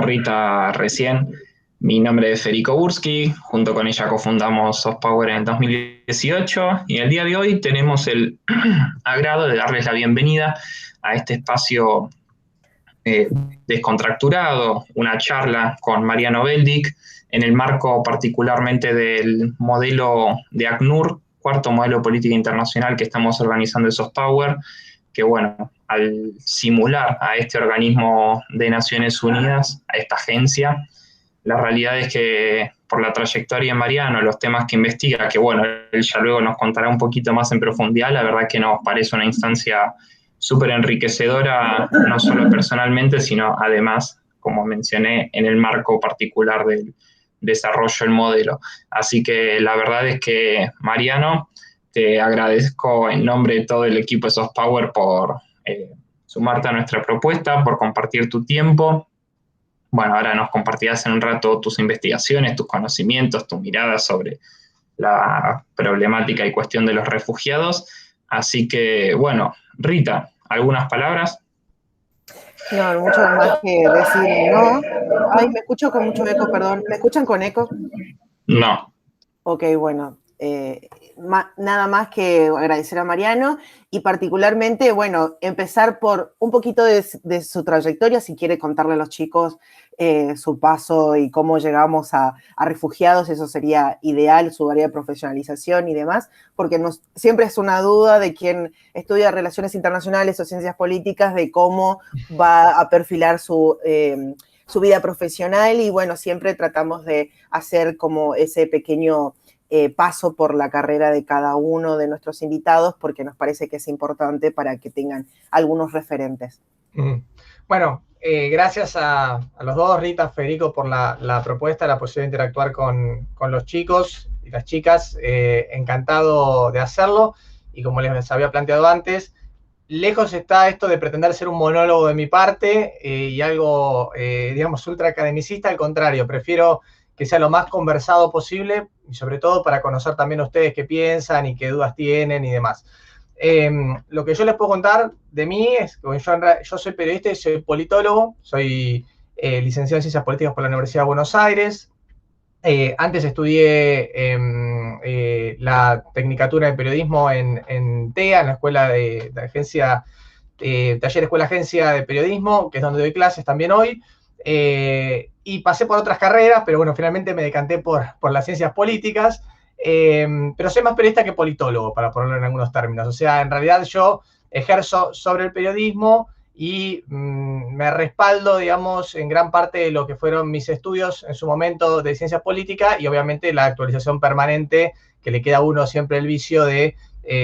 Rita recién, mi nombre es Federico Burski, junto con ella cofundamos SoftPower en el 2018 y el día de hoy tenemos el agrado de darles la bienvenida a este espacio descontracturado, una charla con Mariano Beldic en el marco particularmente del modelo de ACNUR, cuarto modelo de política internacional que estamos organizando en SoftPower, que bueno, al simular a este organismo de Naciones Unidas, a esta agencia, la realidad es que por la trayectoria de Mariano, los temas que investiga, que bueno, él ya luego nos contará un poquito más en profundidad, la verdad que nos parece una instancia súper enriquecedora, no solo personalmente, sino además, como mencioné, en el marco particular del desarrollo del modelo. Así que la verdad es que, Mariano, te agradezco en nombre de todo el equipo de SoftPower por sumarte a nuestra propuesta, por compartir tu tiempo. Bueno, ahora nos compartirás en un rato tus investigaciones, tus conocimientos, tu mirada sobre la problemática y cuestión de los refugiados. Así que, bueno, Rita, ¿algunas palabras? No, mucho más que decir no. Ay, me escucho con mucho eco, perdón. ¿Me escuchan con eco? No. Ok, bueno. Nada más que agradecer a Mariano y particularmente, bueno, empezar por un poquito de su trayectoria, si quiere contarle a los chicos su paso y cómo llegamos a refugiados, eso sería ideal, su área de profesionalización y demás, porque siempre es una duda de quien estudia relaciones internacionales o ciencias políticas, de cómo va a perfilar su vida profesional y bueno, siempre tratamos de hacer como ese pequeño paso por la carrera de cada uno de nuestros invitados porque nos parece que es importante para que tengan algunos referentes. Bueno, gracias a los dos, Rita, Federico, por la propuesta, la posibilidad de interactuar con los chicos y las chicas. Encantado de hacerlo y como les había planteado antes, lejos está esto de pretender ser un monólogo de mi parte y algo, digamos, ultra academicista. Al contrario, prefiero que sea lo más conversado posible y sobre todo para conocer también a ustedes qué piensan y qué dudas tienen y demás. Lo que yo les puedo contar de mí es que yo soy periodista y soy politólogo, soy licenciado en Ciencias Políticas por la Universidad de Buenos Aires. Antes estudié la Tecnicatura de Periodismo en TEA, en la Escuela de Agencia, Taller Escuela Agencia de Periodismo, que es donde doy clases también hoy. Y pasé por otras carreras, pero bueno, finalmente me decanté por las ciencias políticas, pero soy más periodista que politólogo, para ponerlo en algunos términos. O sea, en realidad yo ejerzo sobre el periodismo y me respaldo, digamos, en gran parte de lo que fueron mis estudios en su momento de ciencias políticas y obviamente la actualización permanente que le queda a uno siempre el vicio de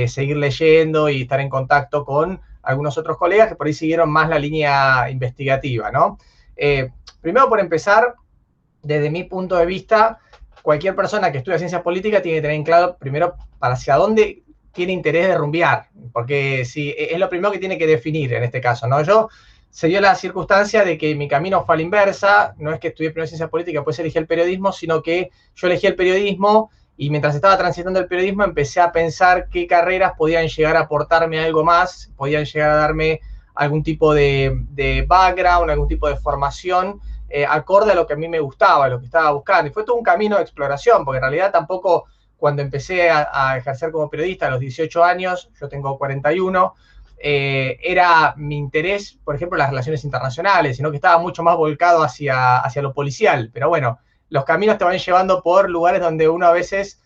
seguir leyendo y estar en contacto con algunos otros colegas que por ahí siguieron más la línea investigativa, ¿no? Primero, por empezar, desde mi punto de vista, cualquier persona que estudia ciencias políticas tiene que tener en claro, primero, para hacia dónde tiene interés de rumbear, porque es lo primero que tiene que definir en este caso, ¿no? Se dio la circunstancia de que mi camino fue a la inversa, no es que estudié primero ciencias políticas, pues elegí el periodismo, sino que yo elegí el periodismo y mientras estaba transitando el periodismo empecé a pensar qué carreras podían llegar a aportarme algo más, podían llegar a darme algún tipo de background, algún tipo de formación acorde a lo que a mí me gustaba, a lo que estaba buscando. Y fue todo un camino de exploración, porque en realidad tampoco cuando empecé a ejercer como periodista a los 18 años, yo tengo 41, era mi interés, por ejemplo, las relaciones internacionales, sino que estaba mucho más volcado hacia lo policial. Pero bueno, los caminos te van llevando por lugares donde uno a veces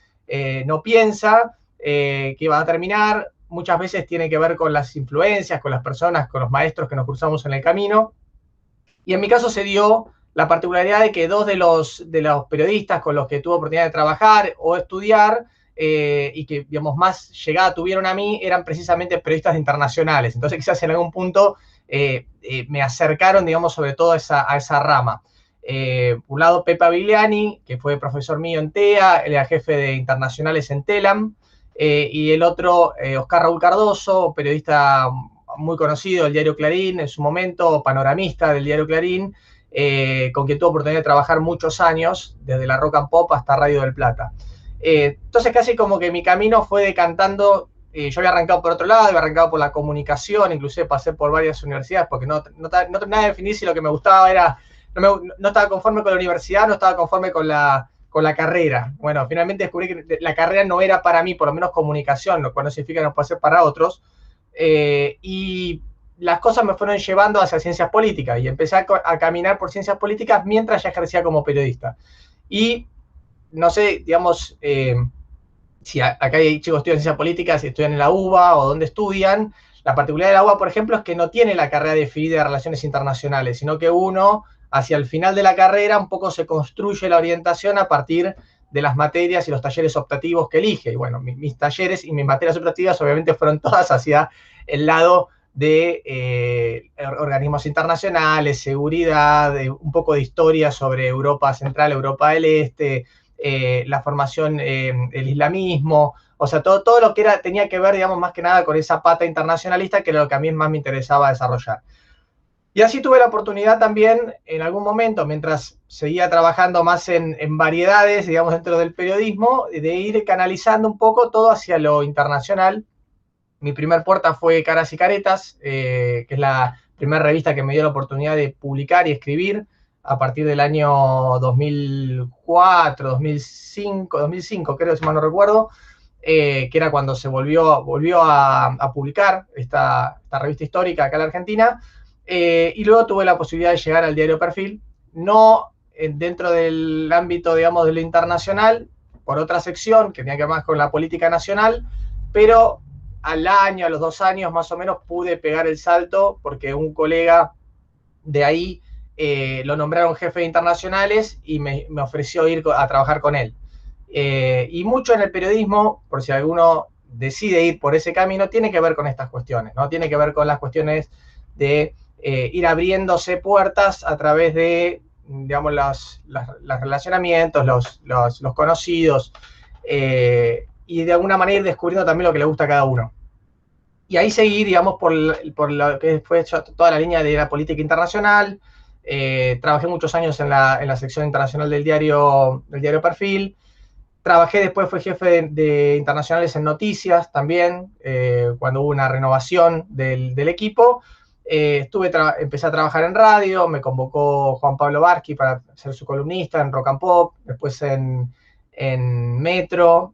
no piensa que va a terminar. Muchas veces tiene que ver con las influencias, con las personas, con los maestros que nos cruzamos en el camino. Y en mi caso se dio la particularidad de que dos de los periodistas con los que tuve oportunidad de trabajar o estudiar y que, digamos, más llegada tuvieron a mí, eran precisamente periodistas internacionales. Entonces quizás en algún punto me acercaron, digamos, sobre todo a esa rama. Un lado Pepe Avigliani, que fue profesor mío en TEA, él era jefe de internacionales en TELAM, y el otro, Oscar Raúl Cardoso, periodista muy conocido del diario Clarín en su momento, panoramista del diario Clarín, con quien tuve oportunidad de trabajar muchos años, desde la Rock and Pop hasta Radio del Plata. Entonces casi como que mi camino fue decantando, yo había arrancado por otro lado, había arrancado por la comunicación, inclusive pasé por varias universidades porque no terminaba de definir si lo que me gustaba era no estaba conforme con la universidad, no estaba conforme con la carrera. Bueno, finalmente descubrí que la carrera no era para mí, por lo menos comunicación, lo cual no significa que no puede ser para otros. Y las cosas me fueron llevando hacia ciencias políticas y empecé a caminar por ciencias políticas mientras ya ejercía como periodista. Y no sé, digamos, si acá hay chicos que estudian ciencias políticas, si estudian en la UBA o donde estudian. La particularidad de la UBA, por ejemplo, es que no tiene la carrera definida de relaciones internacionales, sino que uno, hacia el final de la carrera, un poco se construye la orientación a partir de las materias y los talleres optativos que elige. Y bueno, mis talleres y mis materias optativas obviamente fueron todas hacia el lado de organismos internacionales, seguridad, un poco de historia sobre Europa Central, Europa del Este, la formación, el islamismo, o sea, todo lo que tenía que ver, digamos, más que nada con esa pata internacionalista, que era lo que a mí más me interesaba desarrollar. Y así tuve la oportunidad también, en algún momento, mientras seguía trabajando más en variedades, digamos, dentro del periodismo, de ir canalizando un poco todo hacia lo internacional. Mi primer puerta fue Caras y Caretas, que es la primera revista que me dio la oportunidad de publicar y escribir a partir del año 2004, 2005, creo, si mal no recuerdo, que era cuando se volvió a publicar esta revista histórica acá en la Argentina. Y luego tuve la posibilidad de llegar al diario Perfil, no dentro del ámbito, digamos, de lo internacional, por otra sección que tenía que ver más con la política nacional, pero al año, a los 2 años más o menos, pude pegar el salto porque un colega de ahí lo nombraron jefe de internacionales y me ofreció ir a trabajar con él. Y mucho en el periodismo, por si alguno decide ir por ese camino, tiene que ver con estas cuestiones, ¿no? Tiene que ver con las cuestiones de ir abriéndose puertas a través de, digamos, los relacionamientos, los conocidos, y de alguna manera ir descubriendo también lo que le gusta a cada uno. Y ahí seguí, digamos, por lo que fue toda la línea de la política internacional. Trabajé muchos años en la sección internacional del diario Perfil. Trabajé después, fui jefe de internacionales en noticias también, cuando hubo una renovación del equipo. Empecé a trabajar en radio, me convocó Juan Pablo Barsky para ser su columnista en Rock and Pop, después en Metro,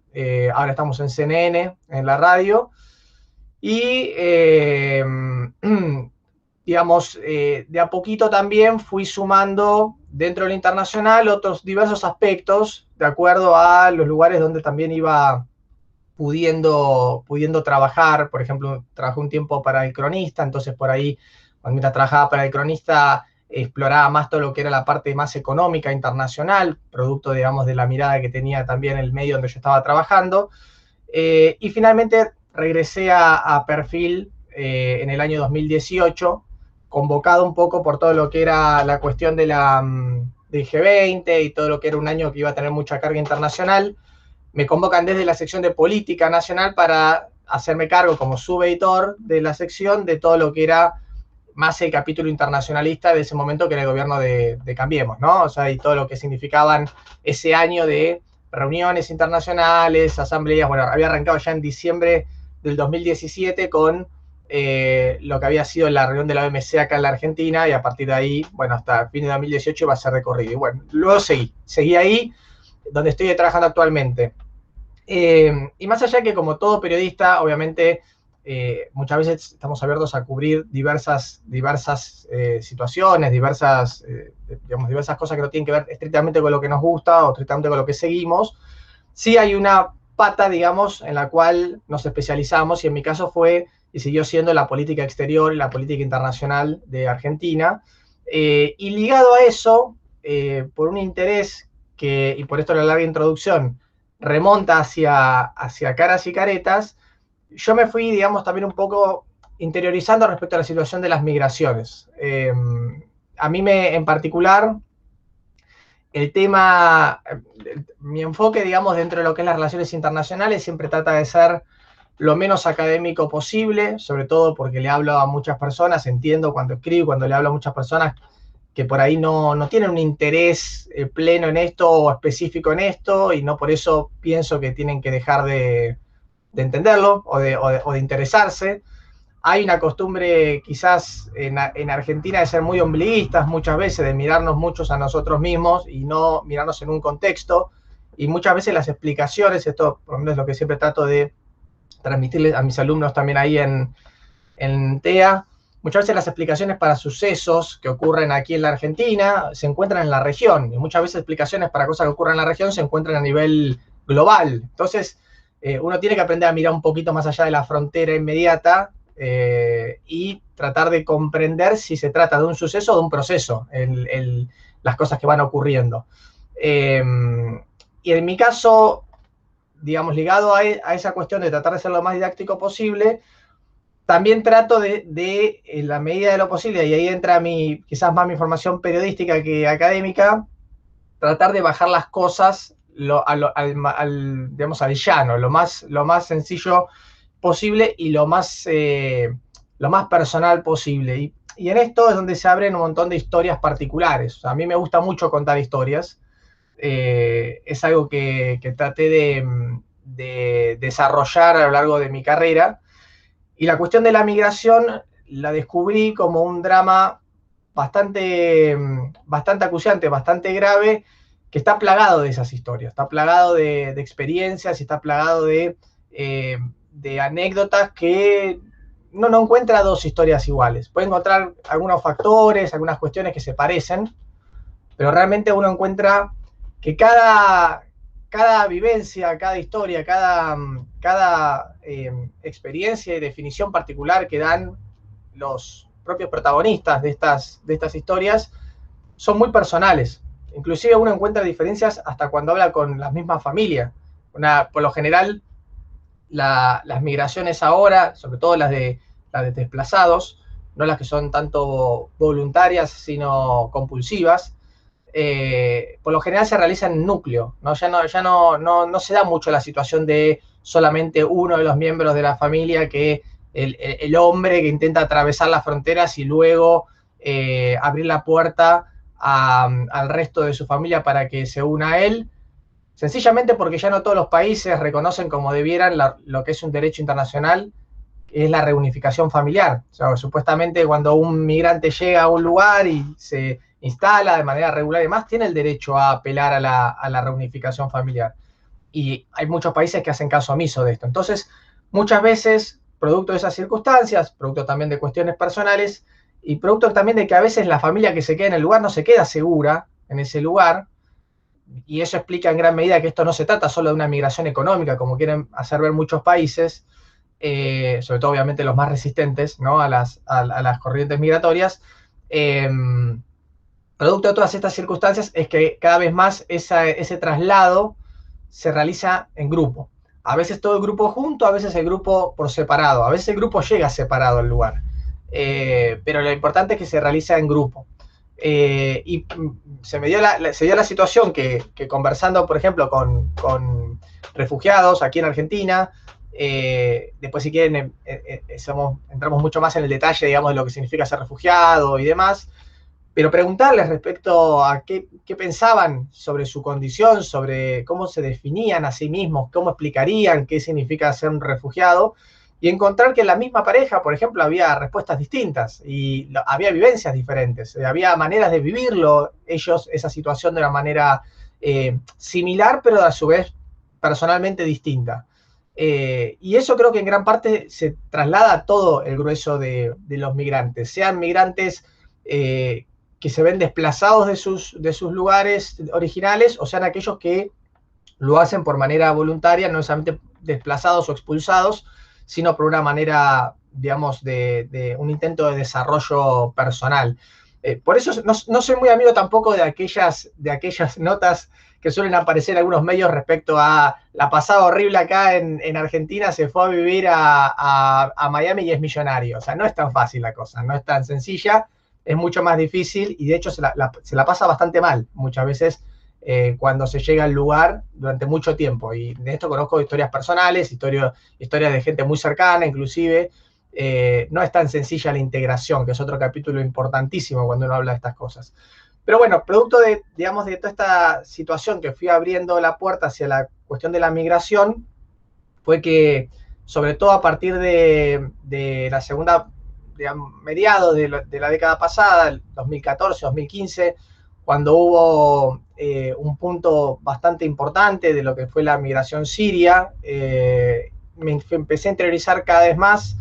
ahora estamos en CNN, en la radio. Y, digamos, de a poquito también fui sumando dentro del internacional otros diversos aspectos, de acuerdo a los lugares donde también iba pudiendo trabajar. Por ejemplo, trabajé un tiempo para El Cronista, entonces por ahí, mientras trabajaba para El Cronista, exploraba más todo lo que era la parte más económica internacional, producto, digamos, de la mirada que tenía también el medio donde yo estaba trabajando. Y finalmente regresé a Perfil en el año 2018, convocado un poco por todo lo que era la cuestión del G20 y todo lo que era un año que iba a tener mucha carga internacional. Me convocan desde la sección de política nacional para hacerme cargo como subeditor de la sección de todo lo que era más el capítulo internacionalista de ese momento, que era el gobierno de Cambiemos, ¿no? O sea, y todo lo que significaban ese año de reuniones internacionales, asambleas. Bueno, había arrancado ya en diciembre del 2017 con lo que había sido la reunión de la OMC acá en la Argentina, y a partir de ahí, bueno, hasta fin de 2018 iba a ser recorrido. Y bueno, luego seguí ahí, donde estoy trabajando actualmente. Y más allá que, como todo periodista, obviamente, muchas veces estamos abiertos a cubrir diversas situaciones, diversas cosas que no tienen que ver estrictamente con lo que nos gusta o estrictamente con lo que seguimos. Sí hay una pata, digamos, en la cual nos especializamos, y en mi caso fue y siguió siendo la política exterior y la política internacional de Argentina. Y ligado a eso, por un interés y por esto la larga introducción, remonta hacia Caras y Caretas, yo me fui, digamos, también un poco interiorizando respecto a la situación de las migraciones. A mí en particular, el tema, mi enfoque, digamos, dentro de lo que es las relaciones internacionales, siempre trata de ser lo menos académico posible, sobre todo porque le hablo a muchas personas, entiendo cuando escribo, cuando le hablo a muchas personas que por ahí no tienen un interés pleno en esto o específico en esto, y no por eso pienso que tienen que dejar de entenderlo o de interesarse. Hay una costumbre quizás en Argentina de ser muy ombliguistas muchas veces, de mirarnos muchos a nosotros mismos y no mirarnos en un contexto. Y muchas veces las explicaciones, esto por lo menos es lo que siempre trato de transmitirles a mis alumnos también ahí en TEA, muchas veces las explicaciones para sucesos que ocurren aquí en la Argentina se encuentran en la región, y muchas veces explicaciones para cosas que ocurren en la región se encuentran a nivel global. Entonces, uno tiene que aprender a mirar un poquito más allá de la frontera inmediata y tratar de comprender si se trata de un suceso o de un proceso, las cosas que van ocurriendo. Y en mi caso, digamos, ligado a esa cuestión de tratar de ser lo más didáctico posible, también trato de en la medida de lo posible, y ahí entra quizás más mi formación periodística que académica, tratar de bajar las cosas digamos, al llano, lo más sencillo posible y lo más personal posible. Y en esto es donde se abren un montón de historias particulares. O sea, a mí me gusta mucho contar historias. Es algo que traté de desarrollar a lo largo de mi carrera. Y la cuestión de la migración la descubrí como un drama bastante acuciante, bastante grave, que está plagado de esas historias, está plagado de experiencias y está plagado de anécdotas que uno no encuentra dos historias iguales. Puede encontrar algunos factores, algunas cuestiones que se parecen, pero realmente uno encuentra que cada vivencia, cada historia, cada experiencia y definición particular que dan los propios protagonistas de estas historias son muy personales. Inclusive uno encuentra diferencias hasta cuando habla con las mismas familias. Por lo general, las migraciones ahora, sobre todo las de desplazados, no las que son tanto voluntarias, sino compulsivas, por lo general se realiza en núcleo, ¿no? Ya no se da mucho la situación de solamente uno de los miembros de la familia, que el hombre que intenta atravesar las fronteras y luego abrir la puerta al resto de su familia para que se una a él, sencillamente porque ya no todos los países reconocen como debieran lo que es un derecho internacional, que es la reunificación familiar. O sea, supuestamente cuando un migrante llega a un lugar y se instala de manera regular y demás, tiene el derecho a apelar a la reunificación familiar. Y hay muchos países que hacen caso omiso de esto. Entonces, muchas veces, producto de esas circunstancias, producto también de cuestiones personales, y producto también de que a veces la familia que se queda en el lugar no se queda segura en ese lugar, y eso explica en gran medida que esto no se trata solo de una migración económica, como quieren hacer ver muchos países, sobre todo obviamente los más resistentes, ¿no?, a las corrientes migratorias. Producto de todas estas circunstancias es que cada vez más ese traslado se realiza en grupo. A veces todo el grupo junto, a veces el grupo por separado, a veces el grupo llega separado al lugar. Pero lo importante es que se realiza en grupo. Y se dio la situación que conversando, por ejemplo, con refugiados aquí en Argentina, después si quieren entramos mucho más en el detalle, digamos, de lo que significa ser refugiado y demás, pero preguntarles respecto a qué pensaban sobre su condición, sobre cómo se definían a sí mismos, cómo explicarían qué significa ser un refugiado, y encontrar que en la misma pareja, por ejemplo, había respuestas distintas y había vivencias diferentes, había maneras de vivirlo ellos, esa situación, de una manera similar, pero a su vez personalmente distinta. Y eso creo que en gran parte se traslada a todo el grueso de los migrantes, sean migrantes que se ven desplazados de sus lugares originales, o sean aquellos que lo hacen por manera voluntaria, no necesariamente desplazados o expulsados, sino por una manera, digamos, de un intento de desarrollo personal. Por eso no soy muy amigo tampoco de aquellas notas que suelen aparecer en algunos medios respecto a la pasada horrible acá en Argentina, se fue a vivir a Miami y es millonario. O sea, no es tan fácil la cosa, no es tan sencilla, es mucho más difícil y de hecho se la pasa bastante mal muchas veces cuando se llega al lugar durante mucho tiempo. Y de esto conozco historias personales, historias de gente muy cercana, inclusive. No es tan sencilla la integración, que es otro capítulo importantísimo cuando uno habla de estas cosas. Pero bueno, producto de toda esta situación que fui abriendo la puerta hacia la cuestión de la migración, fue que sobre todo a partir de la segunda, digamos, mediados de la década pasada, el 2014, 2015, cuando hubo un punto bastante importante de lo que fue la migración siria. Me empecé a interiorizar cada vez más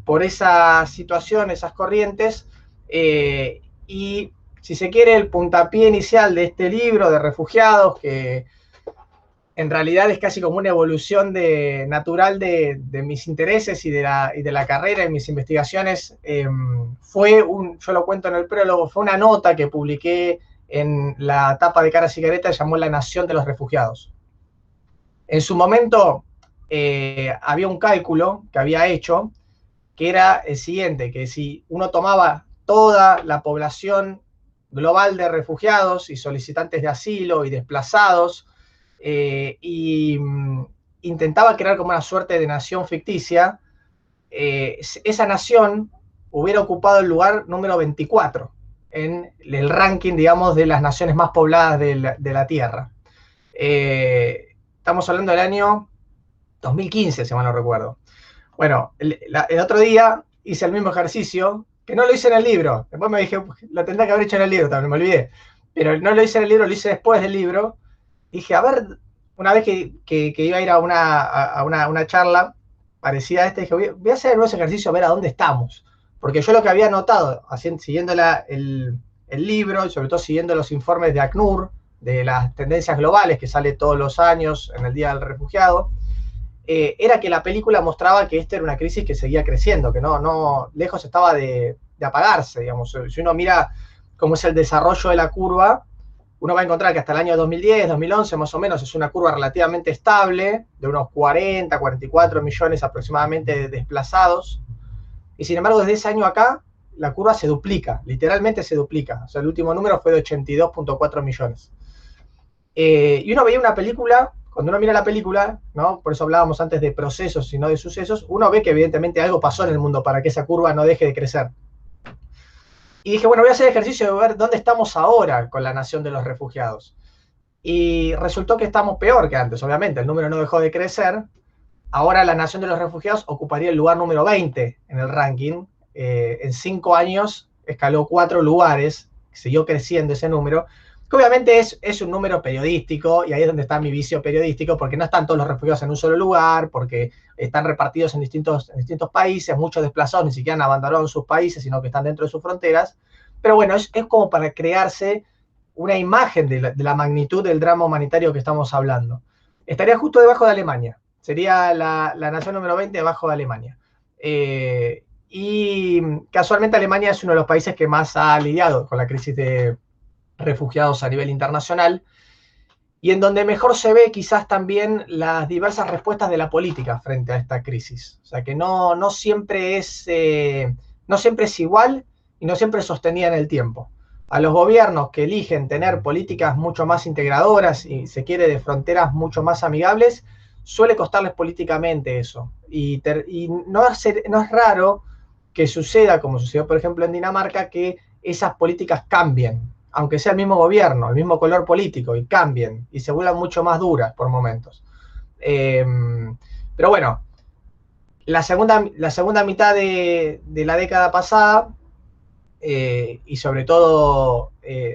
por esa situación, esas corrientes, y si se quiere el puntapié inicial de este libro de refugiados, que en realidad es casi como una evolución natural de mis intereses y de la carrera y mis investigaciones, yo lo cuento en el prólogo, fue una nota que publiqué en la tapa de Cara Cigareta, llamó La Nación de los Refugiados. En su momento había un cálculo que había hecho, que era el siguiente, que si uno tomaba toda la población global de refugiados y solicitantes de asilo y desplazados, y intentaba crear como una suerte de nación ficticia, esa nación hubiera ocupado el lugar número 24 en el ranking, digamos, de las naciones más pobladas de la Tierra. Estamos hablando del año 2015, si mal no recuerdo. Bueno, el otro día hice el mismo ejercicio, que no lo hice en el libro. Después me dije, lo tendría que haber hecho en el libro, también me olvidé. Pero no lo hice en el libro, lo hice después del libro. Dije, a ver, una vez que iba a ir a una charla parecida a esta, dije, voy a hacer el nuevo ejercicio a ver a dónde estamos. Porque yo lo que había notado, siguiendo el libro, y sobre todo siguiendo los informes de ACNUR, de las tendencias globales que sale todos los años en el Día del Refugiado, era que la película mostraba que esta era una crisis que seguía creciendo, que no lejos estaba de apagarse, digamos. Si uno mira cómo es el desarrollo de la curva, uno va a encontrar que hasta el año 2010, 2011 más o menos, es una curva relativamente estable, de unos 40, 44 millones aproximadamente de desplazados, y sin embargo desde ese año acá, la curva se duplica, literalmente se duplica. O sea, el último número fue de 82.4 millones. Y uno veía una película, cuando uno mira la película, ¿no? Por eso hablábamos antes de procesos y no de sucesos, uno ve que evidentemente algo pasó en el mundo para que esa curva no deje de crecer. Y dije, bueno, voy a hacer el ejercicio de ver dónde estamos ahora con la nación de los refugiados. Y resultó que estamos peor que antes, obviamente, el número no dejó de crecer. Ahora la nación de los refugiados ocuparía el lugar número 20 en el ranking. En 5 años escaló 4 lugares, siguió creciendo ese número, que obviamente es un número periodístico, y ahí es donde está mi vicio periodístico, porque no están todos los refugiados en un solo lugar, porque están repartidos en distintos países, muchos desplazados ni siquiera han abandonado sus países, sino que están dentro de sus fronteras. Pero bueno, es como para crearse una imagen de la magnitud del drama humanitario que estamos hablando. Estaría justo debajo de Alemania, sería la nación número 20 debajo de Alemania. Y casualmente Alemania es uno de los países que más ha lidiado con la crisis de refugiados a nivel internacional, y en donde mejor se ve quizás también las diversas respuestas de la política frente a esta crisis. O sea, que no siempre es igual y no siempre es sostenida en el tiempo. A los gobiernos que eligen tener políticas mucho más integradoras y se quiere de fronteras mucho más amigables, suele costarles políticamente eso. Y no es raro que suceda, como sucedió por ejemplo en Dinamarca, que esas políticas cambien, aunque sea el mismo gobierno, el mismo color político, y cambien, y se vuelvan mucho más duras por momentos. Pero bueno, la segunda mitad de la década pasada, y sobre todo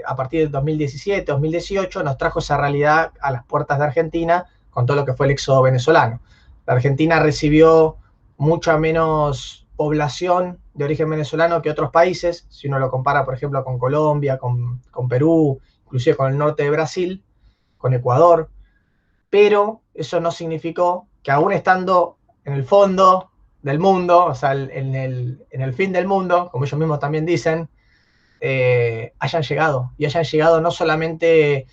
a partir del 2017, 2018, nos trajo esa realidad a las puertas de Argentina, con todo lo que fue el éxodo venezolano. La Argentina recibió mucha menos población de origen venezolano que otros países, si uno lo compara, por ejemplo, con Colombia, con Perú, inclusive con el norte de Brasil, con Ecuador, pero eso no significó que aún estando en el fondo del mundo, o sea, en el fin del mundo, como ellos mismos también dicen, hayan llegado no solamente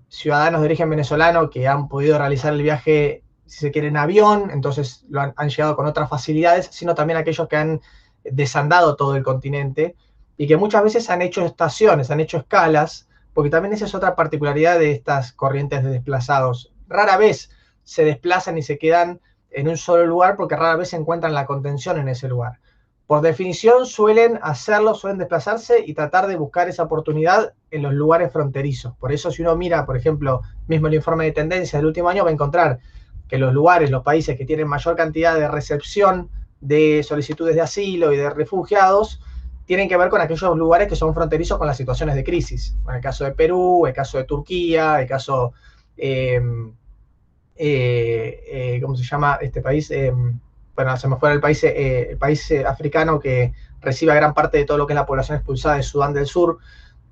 ciudadanos de origen venezolano que han podido realizar el viaje, si se quiere, en avión, entonces han llegado con otras facilidades, sino también aquellos que han desandado todo el continente y que muchas veces han hecho estaciones, han hecho escalas, porque también esa es otra particularidad de estas corrientes de desplazados. Rara vez se desplazan y se quedan en un solo lugar, porque rara vez se encuentran la contención en ese lugar. Por definición suelen hacerlo, suelen desplazarse y tratar de buscar esa oportunidad en los lugares fronterizos. Por eso si uno mira, por ejemplo, mismo el informe de tendencias del último año, va a encontrar que los lugares, los países que tienen mayor cantidad de recepción de solicitudes de asilo y de refugiados, tienen que ver con aquellos lugares que son fronterizos con las situaciones de crisis. En el caso de Perú, el caso de Turquía, el caso, ¿cómo se llama este país? Bueno, se me fue el país africano que recibe a gran parte de todo lo que es la población expulsada de Sudán del Sur.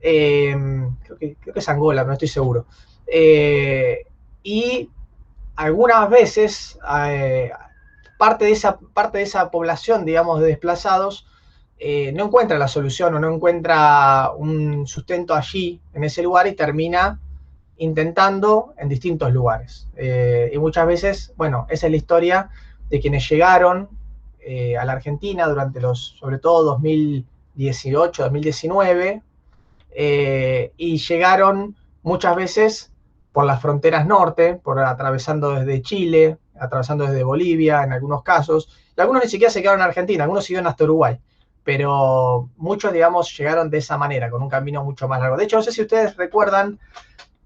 Creo que es Angola, pero no estoy seguro. Y algunas veces parte de esa población, digamos, de desplazados, no encuentra la solución o no encuentra un sustento allí, en ese lugar, y termina intentando en distintos lugares. Y muchas veces, bueno, esa es la historia de quienes llegaron a la Argentina durante sobre todo 2018, 2019, y llegaron muchas veces por las fronteras norte, atravesando desde Chile, atravesando desde Bolivia en algunos casos, y algunos ni siquiera se quedaron en Argentina, algunos siguieron hasta Uruguay, pero muchos, digamos, llegaron de esa manera, con un camino mucho más largo. De hecho, no sé si ustedes recuerdan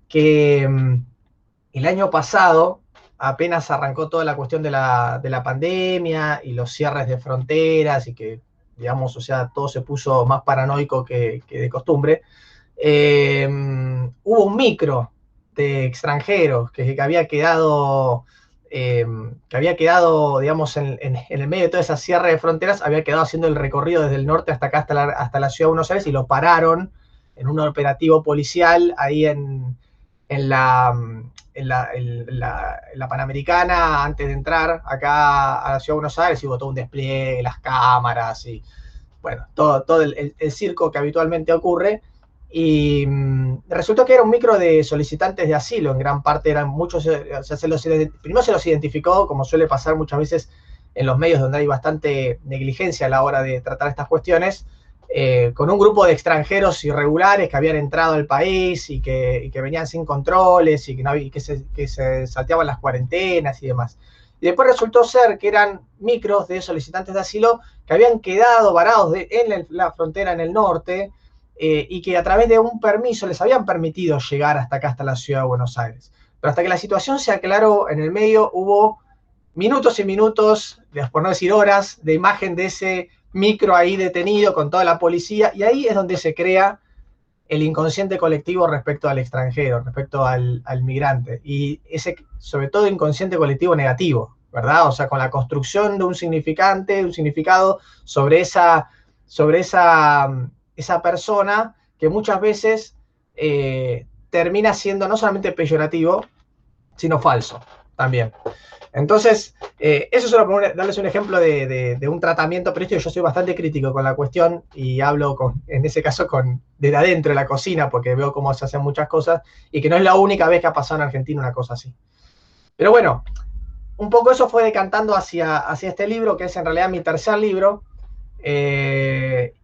que el año pasado, apenas arrancó toda la cuestión de la pandemia y los cierres de fronteras y que, digamos, o sea, todo se puso más paranoico que de costumbre, hubo un micro de extranjeros que había quedado, digamos, en el medio de toda esa cierre de fronteras, había quedado haciendo el recorrido desde el norte hasta acá, hasta la ciudad de Buenos Aires, y lo pararon en un operativo policial ahí en la Panamericana antes de entrar acá a la ciudad de Buenos Aires, y hubo todo un despliegue, las cámaras y, bueno, todo el circo que habitualmente ocurre. Y resultó que era un micro de solicitantes de asilo, en gran parte eran muchos, o sea, primero se los identificó, como suele pasar muchas veces en los medios donde hay bastante negligencia a la hora de tratar estas cuestiones, con un grupo de extranjeros irregulares que habían entrado al país y que venían sin controles y que se salteaban las cuarentenas y demás. Y después resultó ser que eran micros de solicitantes de asilo que habían quedado varados en la frontera en el norte, y que a través de un permiso les habían permitido llegar hasta acá, hasta la ciudad de Buenos Aires. Pero hasta que la situación se aclaró en el medio, hubo minutos y minutos, por no decir horas, de imagen de ese micro ahí detenido con toda la policía, y ahí es donde se crea el inconsciente colectivo respecto al extranjero, respecto al migrante, y ese, sobre todo, inconsciente colectivo negativo, ¿verdad? O sea, con la construcción de un significado sobre esa persona que muchas veces termina siendo no solamente peyorativo, sino falso también. Entonces, eso solo para darles un ejemplo de un tratamiento periodístico. Yo soy bastante crítico con la cuestión y hablo, en ese caso, desde adentro de la cocina, porque veo cómo se hacen muchas cosas y que no es la única vez que ha pasado en Argentina una cosa así. Pero bueno, un poco eso fue decantando hacia este libro, que es en realidad mi tercer libro.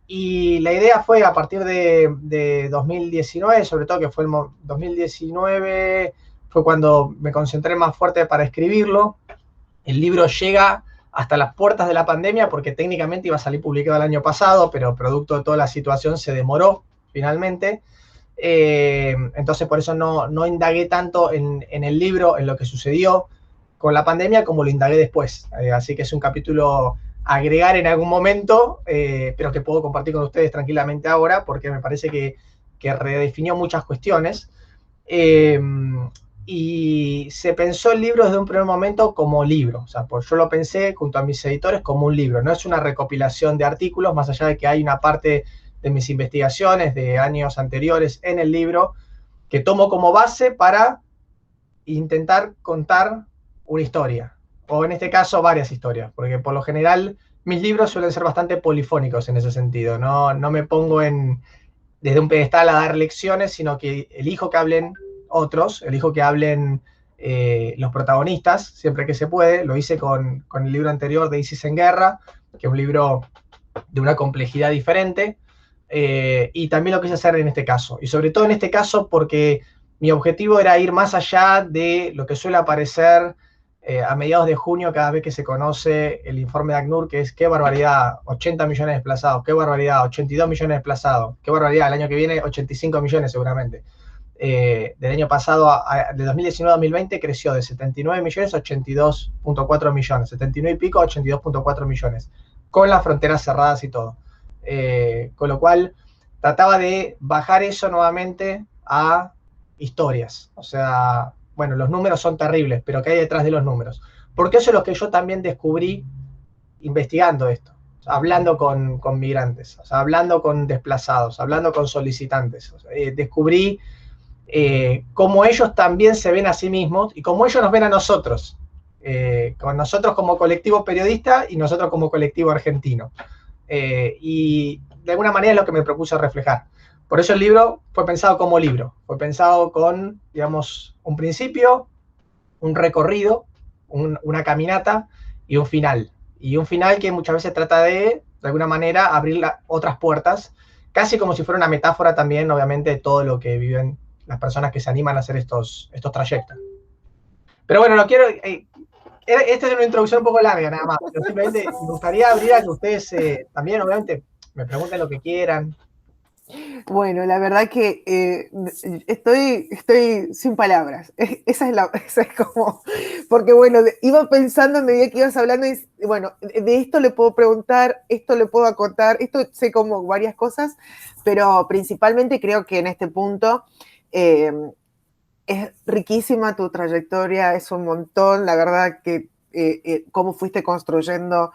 Y la idea fue a partir de 2019, sobre todo que fue el 2019, fue cuando me concentré más fuerte para escribirlo. El libro llega hasta las puertas de la pandemia porque técnicamente iba a salir publicado el año pasado, pero producto de toda la situación se demoró finalmente. Entonces por eso no indagué tanto en el libro, en lo que sucedió con la pandemia, como lo indagué después. Así que es un capítulo a agregar en algún momento, pero que puedo compartir con ustedes tranquilamente ahora, porque me parece que redefinió muchas cuestiones. Y se pensó el libro desde un primer momento como libro. O sea, pues yo lo pensé junto a mis editores como un libro. No es una recopilación de artículos, más allá de que hay una parte de mis investigaciones de años anteriores en el libro que tomo como base para intentar contar una historia. O en este caso, varias historias. Porque por lo general, mis libros suelen ser bastante polifónicos en ese sentido. No me pongo desde un pedestal a dar lecciones, sino que elijo que hablen otros, elijo que hablen los protagonistas, siempre que se puede. Lo hice con el libro anterior de ISIS en Guerra, que es un libro de una complejidad diferente, y también lo quise hacer en este caso. Y sobre todo en este caso porque mi objetivo era ir más allá de lo que suele aparecer a mediados de junio, cada vez que se conoce el informe de ACNUR, que es qué barbaridad, 80 millones de desplazados, qué barbaridad, 82 millones de desplazados, qué barbaridad, el año que viene 85 millones seguramente. del año pasado, de 2019 a 2020, creció de 79 millones a 82.4 millones, 79 y pico a 82.4 millones, con las fronteras cerradas y todo. Con lo cual, trataba de bajar eso nuevamente a historias. O sea, bueno, los números son terribles, pero ¿qué hay detrás de los números? Porque eso es lo que yo también descubrí investigando esto, hablando con migrantes, o sea, hablando con desplazados, hablando con solicitantes. O sea, descubrí cómo ellos también se ven a sí mismos y cómo ellos nos ven a nosotros, con nosotros como colectivo periodista y nosotros como colectivo argentino. Y de alguna manera es lo que me propuse reflejar. Por eso el libro fue pensado como libro, fue pensado con, digamos, un principio, un recorrido, una caminata y un final. Y un final que muchas veces trata de alguna manera, abrir otras puertas, casi como si fuera una metáfora también, obviamente, de todo lo que viven las personas que se animan a hacer estos trayectos. Pero bueno, no quiero... esta es una introducción un poco larga, nada más. Pero simplemente me gustaría abrir a que ustedes también, obviamente, me pregunten lo que quieran. Bueno, la verdad que estoy sin palabras. Esa es como, porque bueno, iba pensando a medida que ibas hablando, y bueno, de esto le puedo preguntar, esto le puedo acotar, esto sé como varias cosas, pero principalmente creo que en este punto es riquísima tu trayectoria, es un montón, la verdad que cómo fuiste construyendo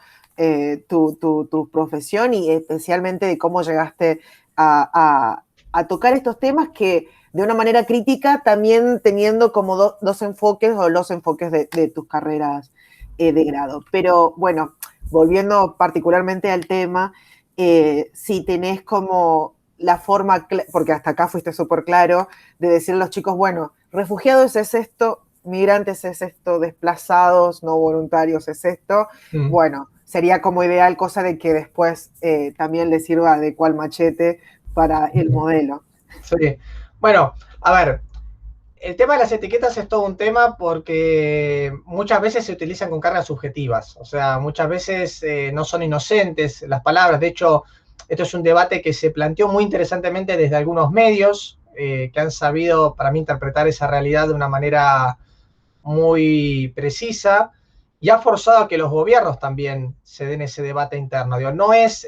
tu profesión y especialmente de cómo llegaste a tocar estos temas que de una manera crítica, también teniendo como dos enfoques o los enfoques de tus carreras de grado. Pero bueno, volviendo particularmente al tema, si tenés como la forma, porque hasta acá fuiste súper claro, de decir a los chicos, bueno, refugiados es esto, migrantes es esto, desplazados, no voluntarios es esto, bueno, sería como ideal, cosa de que después también les sirva de cual machete para el modelo. Sí. Bueno, a ver, el tema de las etiquetas es todo un tema porque muchas veces se utilizan con cargas subjetivas, o sea, muchas veces no son inocentes las palabras. De hecho, esto es un debate que se planteó muy interesantemente desde algunos medios que han sabido, para mí, interpretar esa realidad de una manera muy precisa y ha forzado a que los gobiernos también se den ese debate interno. Digo, no es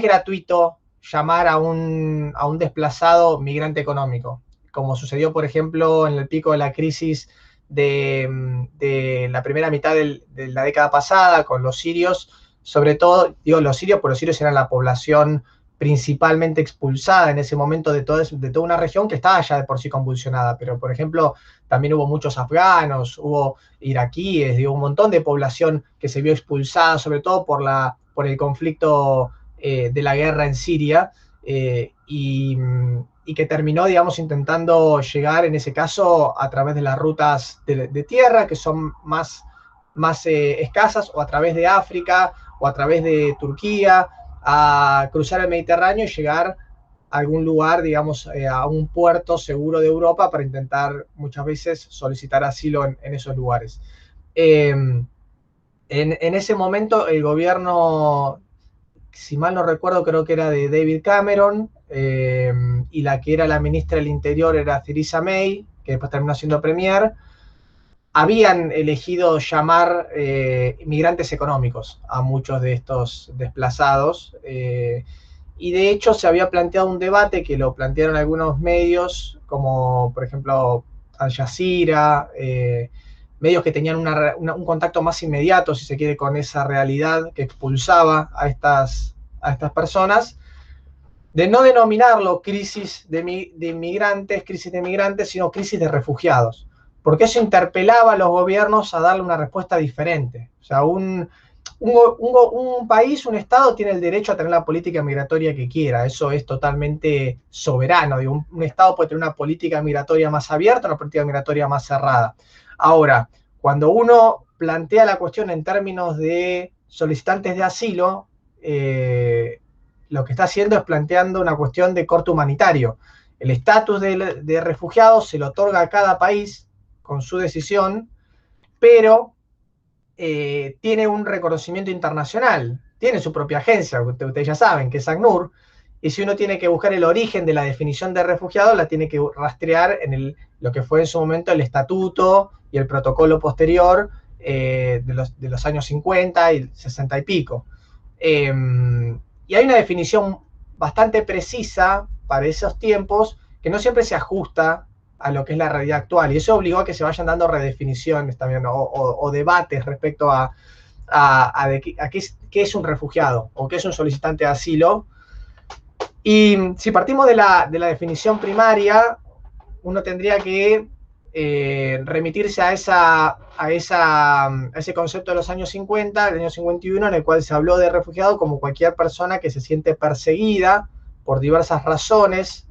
gratuito llamar a un desplazado migrante económico, como sucedió, por ejemplo, en el pico de la crisis de la primera mitad de la década pasada con los sirios, sobre todo, digo los sirios, porque los sirios eran la población principalmente expulsada en ese momento de toda una región que estaba ya de por sí convulsionada, pero por ejemplo también hubo muchos afganos, hubo iraquíes, digo, un montón de población que se vio expulsada, sobre todo por el conflicto de la guerra en Siria, y que terminó, digamos, intentando llegar en ese caso a través de las rutas de tierra, que son más escasas, o a través de África, o a través de Turquía, a cruzar el Mediterráneo y llegar a algún lugar, digamos, a un puerto seguro de Europa para intentar muchas veces solicitar asilo en esos lugares. En ese momento el gobierno, si mal no recuerdo, creo que era de David Cameron, y la que era la ministra del Interior era Theresa May, que después terminó siendo premier, habían elegido llamar migrantes económicos a muchos de estos desplazados, y de hecho se había planteado un debate que lo plantearon algunos medios, como por ejemplo Al Jazeera, medios que tenían un contacto más inmediato, si se quiere, con esa realidad que expulsaba a estas personas, de no denominarlo crisis de migrantes, sino crisis de refugiados, porque eso interpelaba a los gobiernos a darle una respuesta diferente. O sea, un país, un Estado tiene el derecho a tener la política migratoria que quiera, eso es totalmente soberano. Digo, un Estado puede tener una política migratoria más abierta, una política migratoria más cerrada. Ahora, cuando uno plantea la cuestión en términos de solicitantes de asilo, lo que está haciendo es planteando una cuestión de corte humanitario. El estatus de refugiados se lo otorga a cada país con su decisión, pero tiene un reconocimiento internacional, tiene su propia agencia, ustedes ya saben, que es ACNUR, y si uno tiene que buscar el origen de la definición de refugiado, la tiene que rastrear en lo que fue en su momento el estatuto y el protocolo posterior de los años 50 y 60 y pico. Y hay una definición bastante precisa para esos tiempos que no siempre se ajusta a lo que es la realidad actual, y eso obligó a que se vayan dando redefiniciones también, o debates respecto a qué es un refugiado o qué es un solicitante de asilo. Y si partimos de la definición primaria, uno tendría que remitirse a ese concepto de los años 50, del año 51, en el cual se habló de refugiado como cualquier persona que se siente perseguida por diversas razones,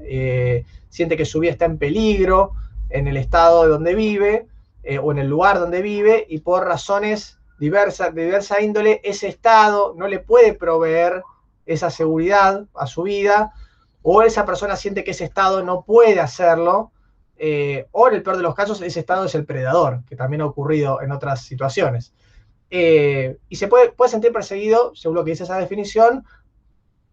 siente que su vida está en peligro en el estado de donde vive o en el lugar donde vive, y por razones de diversa índole, ese estado no le puede proveer esa seguridad a su vida, o esa persona siente que ese estado no puede hacerlo, o en el peor de los casos, ese estado es el predador, que también ha ocurrido en otras situaciones. Y se puede sentir perseguido, según lo que dice esa definición,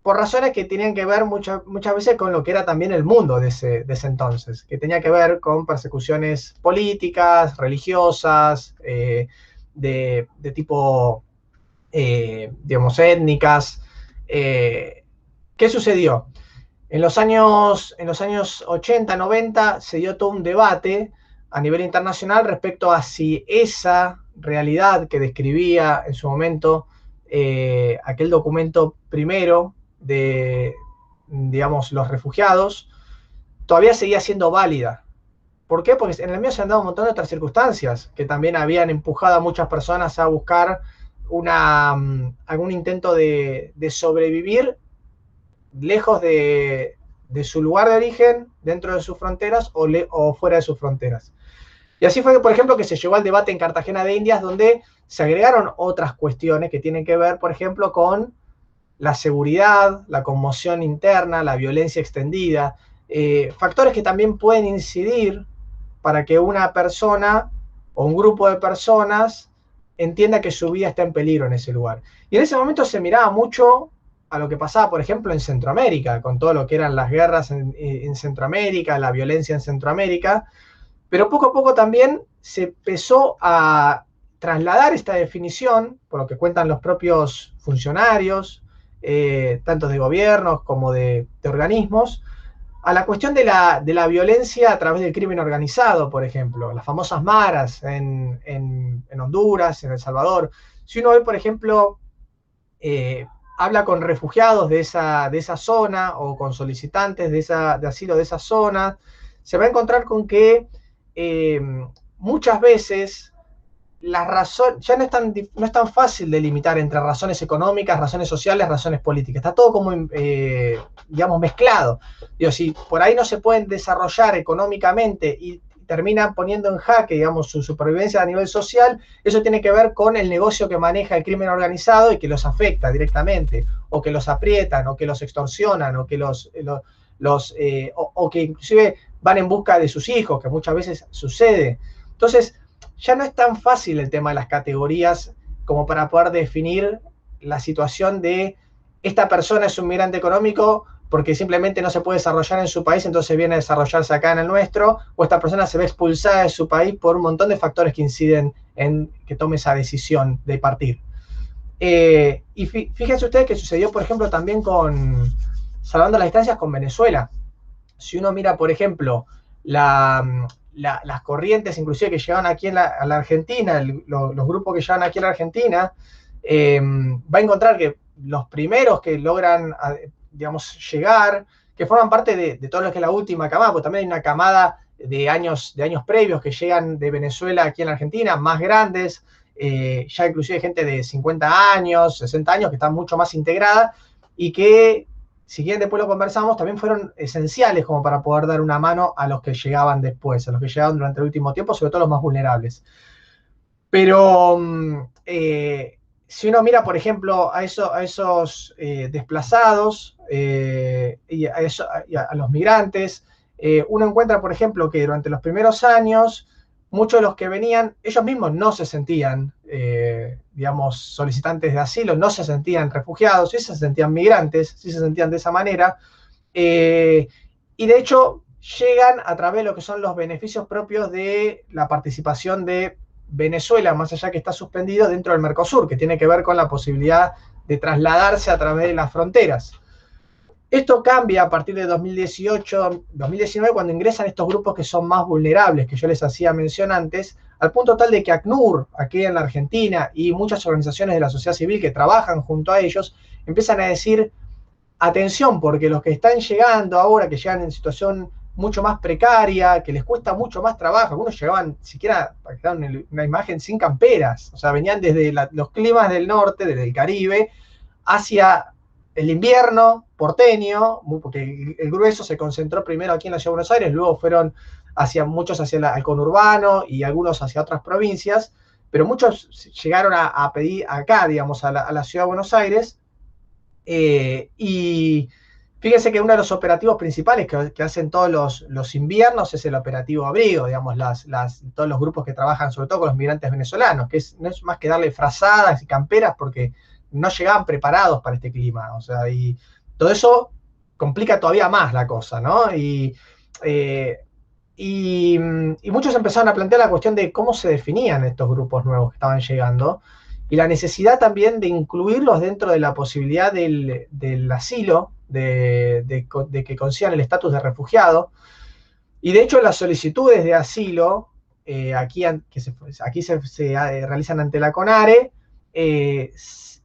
por razones que tenían que ver muchas veces con lo que era también el mundo de ese entonces, que tenía que ver con persecuciones políticas, religiosas, de tipo, digamos, étnicas. ¿Qué sucedió? En los años 80, 90 se dio todo un debate a nivel internacional respecto a si esa realidad que describía en su momento aquel documento primero de, digamos, los refugiados, todavía seguía siendo válida. ¿Por qué? Porque en el medio se han dado un montón de otras circunstancias que también habían empujado a muchas personas a buscar algún intento de sobrevivir lejos de su lugar de origen, dentro de sus fronteras o fuera de sus fronteras. Y así fue, por ejemplo, que se llegó al debate en Cartagena de Indias, donde se agregaron otras cuestiones que tienen que ver, por ejemplo, con la seguridad, la conmoción interna, la violencia extendida, factores que también pueden incidir para que una persona o un grupo de personas entienda que su vida está en peligro en ese lugar. Y en ese momento se miraba mucho a lo que pasaba, por ejemplo, en Centroamérica, con todo lo que eran las guerras en Centroamérica, la violencia en Centroamérica, pero poco a poco también se empezó a trasladar esta definición, por lo que cuentan los propios funcionarios, tanto de gobiernos como de organismos, a la cuestión de la violencia a través del crimen organizado, por ejemplo, las famosas maras en Honduras, en El Salvador. Si uno ve, por ejemplo, habla con refugiados de esa zona o con solicitantes de asilo de esa zona, se va a encontrar con que muchas veces las razones, ya no es tan fácil delimitar entre razones económicas, razones sociales, razones políticas. Está todo como, digamos, mezclado. Digo, si por ahí no se pueden desarrollar económicamente y terminan poniendo en jaque, digamos, su supervivencia a nivel social, eso tiene que ver con el negocio que maneja el crimen organizado y que los afecta directamente, o que los aprietan, o que los extorsionan, o que o que inclusive van en busca de sus hijos, que muchas veces sucede. Entonces, ya no es tan fácil el tema de las categorías como para poder definir la situación de esta persona es un migrante económico porque simplemente no se puede desarrollar en su país, entonces viene a desarrollarse acá en el nuestro, o esta persona se ve expulsada de su país por un montón de factores que inciden en que tome esa decisión de partir. Y fíjense ustedes que sucedió, por ejemplo, también salvando las distancias, con Venezuela. Si uno mira, por ejemplo, las corrientes inclusive que llegaban aquí a la Argentina, los grupos que llegaban aquí a la Argentina, va a encontrar que los primeros que logran, digamos, llegar, que forman parte de todo lo que es la última camada, porque también hay una camada de años previos que llegan de Venezuela aquí en la Argentina, más grandes, ya inclusive gente de 50 años, 60 años, que está mucho más integrada, y que, si quieren después lo conversamos, también fueron esenciales como para poder dar una mano a los que llegaban después, a los que llegaban durante el último tiempo, sobre todo los más vulnerables. Pero si uno mira, por ejemplo, a esos desplazados y a los migrantes, uno encuentra, por ejemplo, que durante los primeros años muchos de los que venían, ellos mismos no se sentían, digamos, solicitantes de asilo, no se sentían refugiados, sí se sentían migrantes, sí se sentían de esa manera, y de hecho llegan a través de lo que son los beneficios propios de la participación de Venezuela, más allá que está suspendido, dentro del Mercosur, que tiene que ver con la posibilidad de trasladarse a través de las fronteras. Esto cambia a partir de 2018, 2019, cuando ingresan estos grupos que son más vulnerables, que yo les hacía mención antes, al punto tal de que ACNUR, aquí en la Argentina, y muchas organizaciones de la sociedad civil que trabajan junto a ellos, empiezan a decir, atención, porque los que están llegando ahora, que llegan en situación mucho más precaria, que les cuesta mucho más trabajo, algunos llegaban siquiera, para que dan una imagen, sin camperas, o sea, venían desde los climas del norte, desde el Caribe, hacia el invierno porteño, porque el grueso se concentró primero aquí en la Ciudad de Buenos Aires, luego fueron muchos hacia el conurbano y algunos hacia otras provincias, pero muchos llegaron a pedir acá, digamos, a la Ciudad de Buenos Aires, y fíjense que uno de los operativos principales que hacen todos los inviernos es el operativo Abrigo, digamos, todos los grupos que trabajan sobre todo con los migrantes venezolanos, que no es más que darle frazadas y camperas porque no llegaban preparados para este clima, o sea, y todo eso complica todavía más la cosa, ¿no? Y muchos empezaron a plantear la cuestión de cómo se definían estos grupos nuevos que estaban llegando, y la necesidad también de incluirlos dentro de la posibilidad del asilo, de que consigan el estatus de refugiado. Y de hecho las solicitudes de asilo, aquí se realizan ante la CONARE,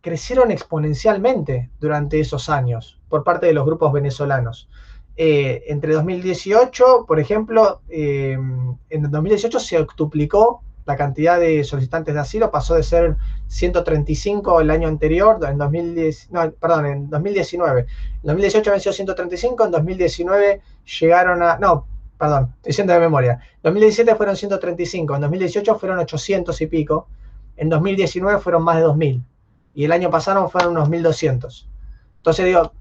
crecieron exponencialmente durante esos años por parte de los grupos venezolanos. Entre 2018, por ejemplo, en 2018 se octuplicó la cantidad de solicitantes de asilo, pasó de ser 135 el año anterior, en 2019. En 2018 habían sido 135, en 2019 llegaron a... No, perdón, estoy diciendo de memoria. En 2017 fueron 135, en 2018 fueron 800 y pico, en 2019 fueron más de 2000, y el año pasado fueron unos 1200. Entonces digo,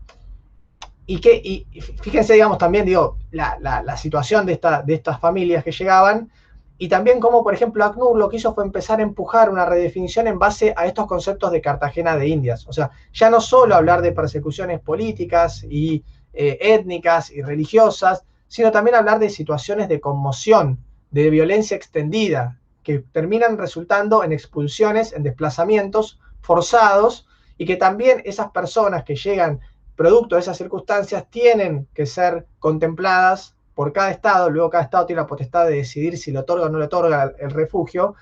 y fíjense, digamos, también, digo, la situación de estas familias que llegaban, y también como, por ejemplo, ACNUR lo que hizo fue empezar a empujar una redefinición en base a estos conceptos de Cartagena de Indias. O sea, ya no solo hablar de persecuciones políticas y étnicas y religiosas, sino también hablar de situaciones de conmoción, de violencia extendida, que terminan resultando en expulsiones, en desplazamientos forzados, y que también esas personas que llegan producto de esas circunstancias tienen que ser contempladas por cada estado, luego cada estado tiene la potestad de decidir si le otorga o no le otorga el refugio,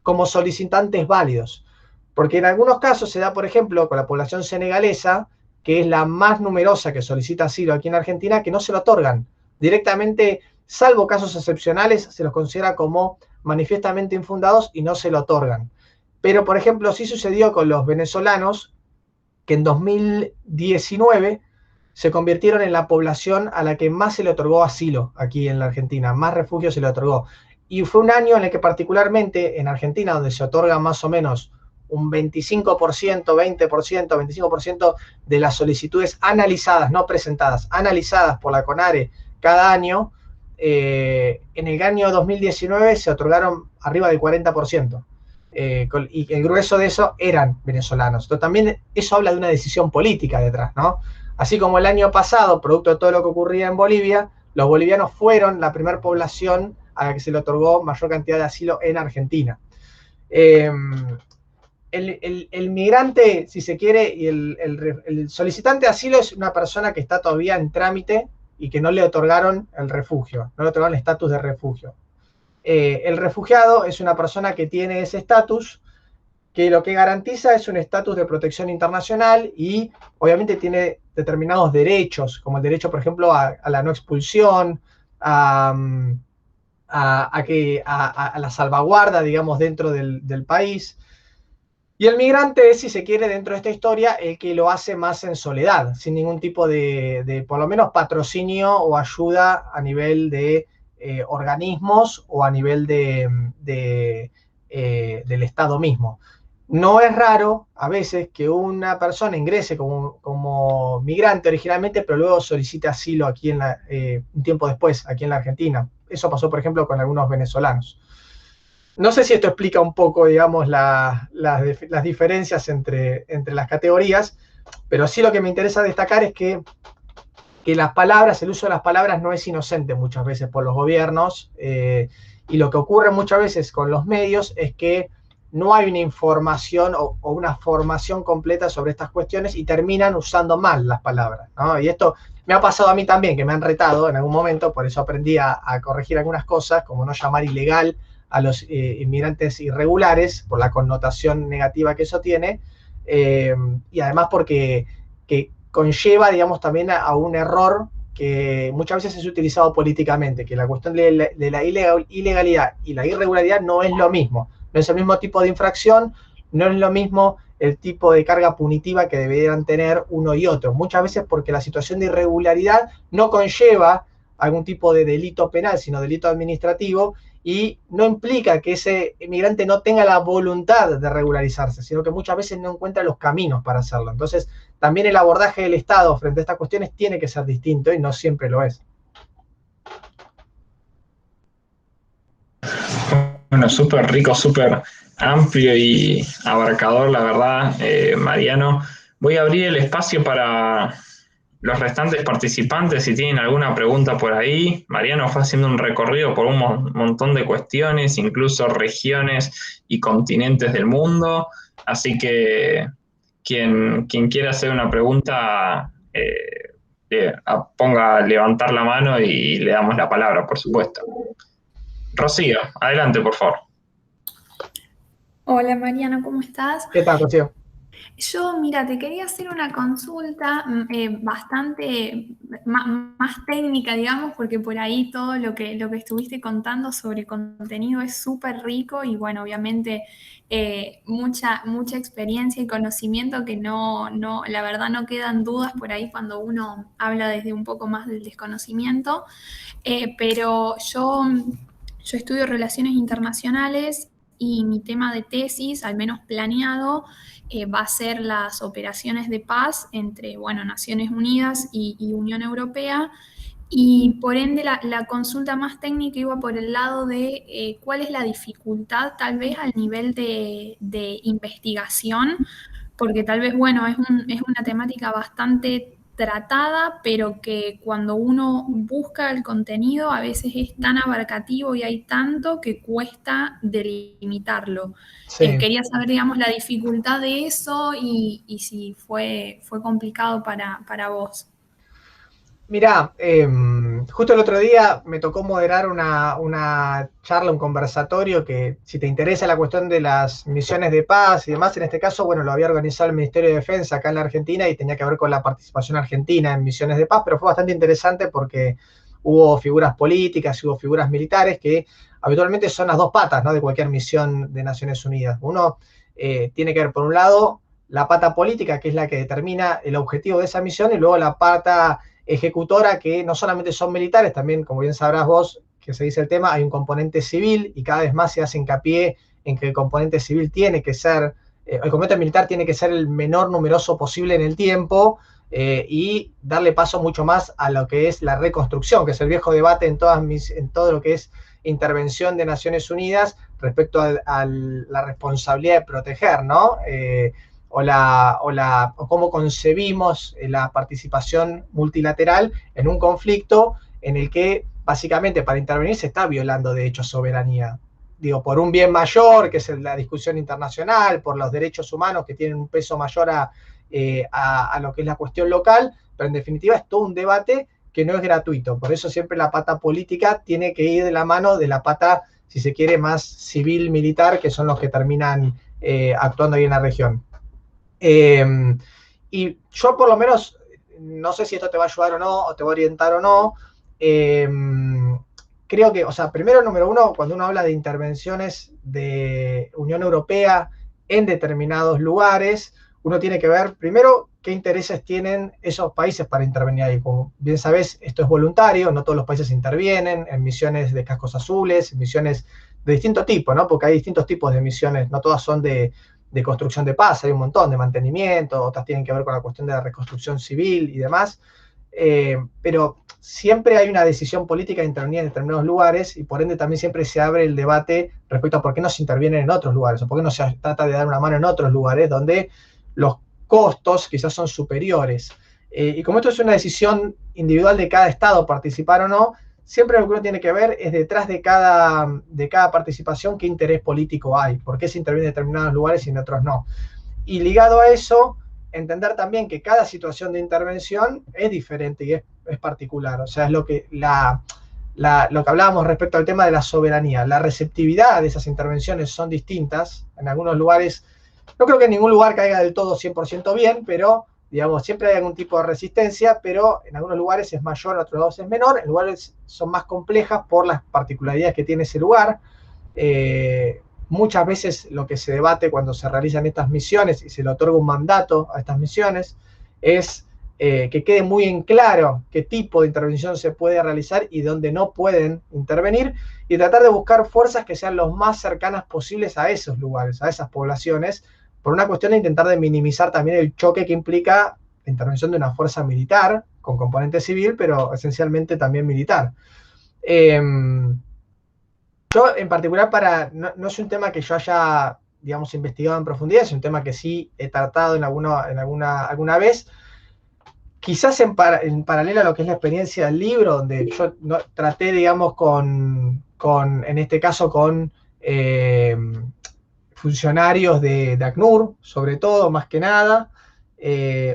como solicitantes válidos. Porque en algunos casos se da, por ejemplo, con la población senegalesa, que es la más numerosa que solicita asilo aquí en Argentina, que no se lo otorgan. Directamente, salvo casos excepcionales, se los considera como manifiestamente infundados y no se lo otorgan. Pero, por ejemplo, sí sucedió con los venezolanos, que en 2019 se convirtieron en la población a la que más se le otorgó asilo aquí en la Argentina, más refugio se le otorgó. Y fue un año en el que particularmente en Argentina, donde se otorga más o menos un 25%, 20%, 25% de las solicitudes analizadas, no presentadas, analizadas por la CONARE cada año, en el año 2019 se otorgaron arriba del 40%. Y el grueso de eso eran venezolanos. Entonces también eso habla de una decisión política detrás, ¿no? Así como el año pasado, producto de todo lo que ocurría en Bolivia, los bolivianos fueron la primera población a la que se le otorgó mayor cantidad de asilo en Argentina. El migrante, si se quiere, y el solicitante de asilo es una persona que está todavía en trámite y que no le otorgaron el refugio, no le otorgaron el estatus de refugio. El refugiado es una persona que tiene ese estatus, que lo que garantiza es un estatus de protección internacional y obviamente tiene determinados derechos, como el derecho, por ejemplo, a la no expulsión, a la salvaguarda, digamos, dentro del país. Y el migrante es, si se quiere, dentro de esta historia, el que lo hace más en soledad, sin ningún tipo de por lo menos, patrocinio o ayuda a nivel de organismos o a nivel del Estado mismo. No es raro, a veces, que una persona ingrese como migrante originalmente, pero luego solicite asilo aquí un tiempo después, aquí en la Argentina. Eso pasó, por ejemplo, con algunos venezolanos. No sé si esto explica un poco, digamos, las diferencias entre las categorías, pero sí lo que me interesa destacar es que las palabras, el uso de las palabras no es inocente muchas veces por los gobiernos, y lo que ocurre muchas veces con los medios es que no hay una información o una formación completa sobre estas cuestiones y terminan usando mal las palabras, ¿no? Y esto me ha pasado a mí también, que me han retado en algún momento, por eso aprendí a corregir algunas cosas, como no llamar ilegal a los inmigrantes irregulares, por la connotación negativa que eso tiene, y además porque conlleva, digamos, también a un error que muchas veces es utilizado políticamente, que la cuestión de la ilegalidad y la irregularidad no es lo mismo, no es el mismo tipo de infracción, no es lo mismo el tipo de carga punitiva que deberían tener uno y otro, muchas veces porque la situación de irregularidad no conlleva algún tipo de delito penal, sino delito administrativo, y no implica que ese inmigrante no tenga la voluntad de regularizarse, sino que muchas veces no encuentra los caminos para hacerlo. Entonces, también el abordaje del Estado frente a estas cuestiones tiene que ser distinto y no siempre lo es. Bueno, súper rico, súper amplio y abarcador, la verdad, Mariano. Voy a abrir el espacio para los restantes participantes, si tienen alguna pregunta por ahí. Mariano fue haciendo un recorrido por un montón de cuestiones, incluso regiones y continentes del mundo. Así que quien quiera hacer una pregunta, ponga a levantar la mano y le damos la palabra, por supuesto. Rocío, adelante, por favor. Hola Mariano, ¿cómo estás? ¿Qué tal, Rocío? Yo, mira, te quería hacer una consulta bastante más técnica, digamos, porque por ahí todo lo que estuviste contando sobre contenido es súper rico y bueno, obviamente mucha experiencia y conocimiento que la verdad no quedan dudas por ahí cuando uno habla desde un poco más del desconocimiento, pero yo estudio relaciones internacionales y mi tema de tesis, al menos planeado, va a ser las operaciones de paz entre, bueno, Naciones Unidas y Unión Europea, y por ende la consulta más técnica iba por el lado de cuál es la dificultad tal vez al nivel de investigación, porque tal vez, bueno, es una temática bastante tratada, pero que cuando uno busca el contenido a veces es tan abarcativo y hay tanto que cuesta delimitarlo. Sí. Quería saber, digamos, la dificultad de eso y si fue complicado para vos. Mirá, justo el otro día me tocó moderar una charla, un conversatorio que, si te interesa la cuestión de las misiones de paz y demás, en este caso, bueno, lo había organizado el Ministerio de Defensa acá en la Argentina y tenía que ver con la participación argentina en misiones de paz, pero fue bastante interesante porque hubo figuras políticas y hubo figuras militares que habitualmente son las dos patas, ¿no?, de cualquier misión de Naciones Unidas. Uno tiene que ver, por un lado, la pata política, que es la que determina el objetivo de esa misión, y luego la pata ejecutora, que no solamente son militares, también, como bien sabrás vos, que se dice el tema, hay un componente civil y cada vez más se hace hincapié en que el componente civil tiene que ser, el componente militar tiene que ser el menor numeroso posible en el tiempo, y darle paso mucho más a lo que es la reconstrucción, que es el viejo debate en todo lo que es intervención de Naciones Unidas respecto a la responsabilidad de proteger, ¿no? O cómo concebimos la participación multilateral en un conflicto en el que básicamente para intervenir se está violando de hecho soberanía. Digo, por un bien mayor, que es la discusión internacional, por los derechos humanos que tienen un peso mayor a lo que es la cuestión local, pero en definitiva es todo un debate que no es gratuito. Por eso siempre la pata política tiene que ir de la mano de la pata, si se quiere, más civil-militar, que son los que terminan actuando ahí en la región. Y yo por lo menos, no sé si esto te va a ayudar o no, o te va a orientar o no, creo que, o sea, primero, número uno, cuando uno habla de intervenciones de Unión Europea en determinados lugares, uno tiene que ver, primero, qué intereses tienen esos países para intervenir ahí. Como bien sabés, esto es voluntario, no todos los países intervienen en misiones de cascos azules, misiones de distinto tipo, ¿no? Porque hay distintos tipos de misiones, no todas son de construcción de paz, hay un montón de mantenimiento, otras tienen que ver con la cuestión de la reconstrucción civil y demás. pero siempre hay una decisión política de intervenir en determinados lugares y por ende también siempre se abre el debate respecto a por qué no se interviene en otros lugares o por qué no se trata de dar una mano en otros lugares donde los costos quizás son superiores. Y como esto es una decisión individual de cada estado, participar o no, siempre lo que uno tiene que ver es detrás de cada participación qué interés político hay, por qué se interviene en determinados lugares y en otros no. Y ligado a eso, entender también que cada situación de intervención es diferente y es particular. O sea, es lo que hablábamos respecto al tema de la soberanía. La receptividad de esas intervenciones son distintas. En algunos lugares, no creo que en ningún lugar caiga del todo 100% bien, pero digamos, siempre hay algún tipo de resistencia, pero en algunos lugares es mayor, en otros lados es menor, en lugares son más complejas por las particularidades que tiene ese lugar. Muchas veces lo que se debate cuando se realizan estas misiones y se le otorga un mandato a estas misiones es que quede muy en claro qué tipo de intervención se puede realizar y dónde no pueden intervenir, y tratar de buscar fuerzas que sean lo más cercanas posibles a esos lugares, a esas poblaciones, por una cuestión de intentar de minimizar también el choque que implica la intervención de una fuerza militar, con componente civil, pero esencialmente también militar. Yo en particular, no es un tema que yo haya, digamos, investigado en profundidad, es un tema que sí he tratado alguna vez. Quizás en paralelo a lo que es la experiencia del libro, donde yo traté, digamos, en este caso con funcionarios de ACNUR, sobre todo, más que nada,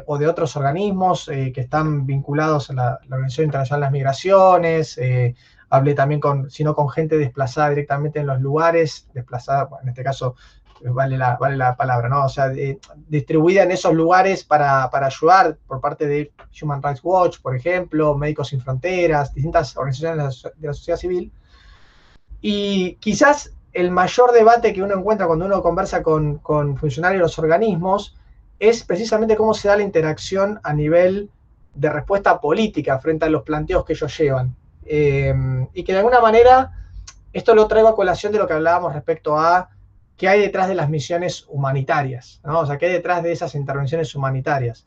o de otros organismos que están vinculados a la Organización Internacional de las Migraciones. Hablé también con gente desplazada directamente en los lugares, desplazada, bueno, en este caso vale la palabra, ¿no? O sea, distribuida en esos lugares para ayudar por parte de Human Rights Watch, por ejemplo, Médicos Sin Fronteras, distintas organizaciones de la sociedad civil. Y quizás el mayor debate que uno encuentra cuando uno conversa con funcionarios de los organismos es precisamente cómo se da la interacción a nivel de respuesta política frente a los planteos que ellos llevan. Y que de alguna manera, esto lo traigo a colación de lo que hablábamos respecto a qué hay detrás de las misiones humanitarias, ¿no? O sea, qué hay detrás de esas intervenciones humanitarias.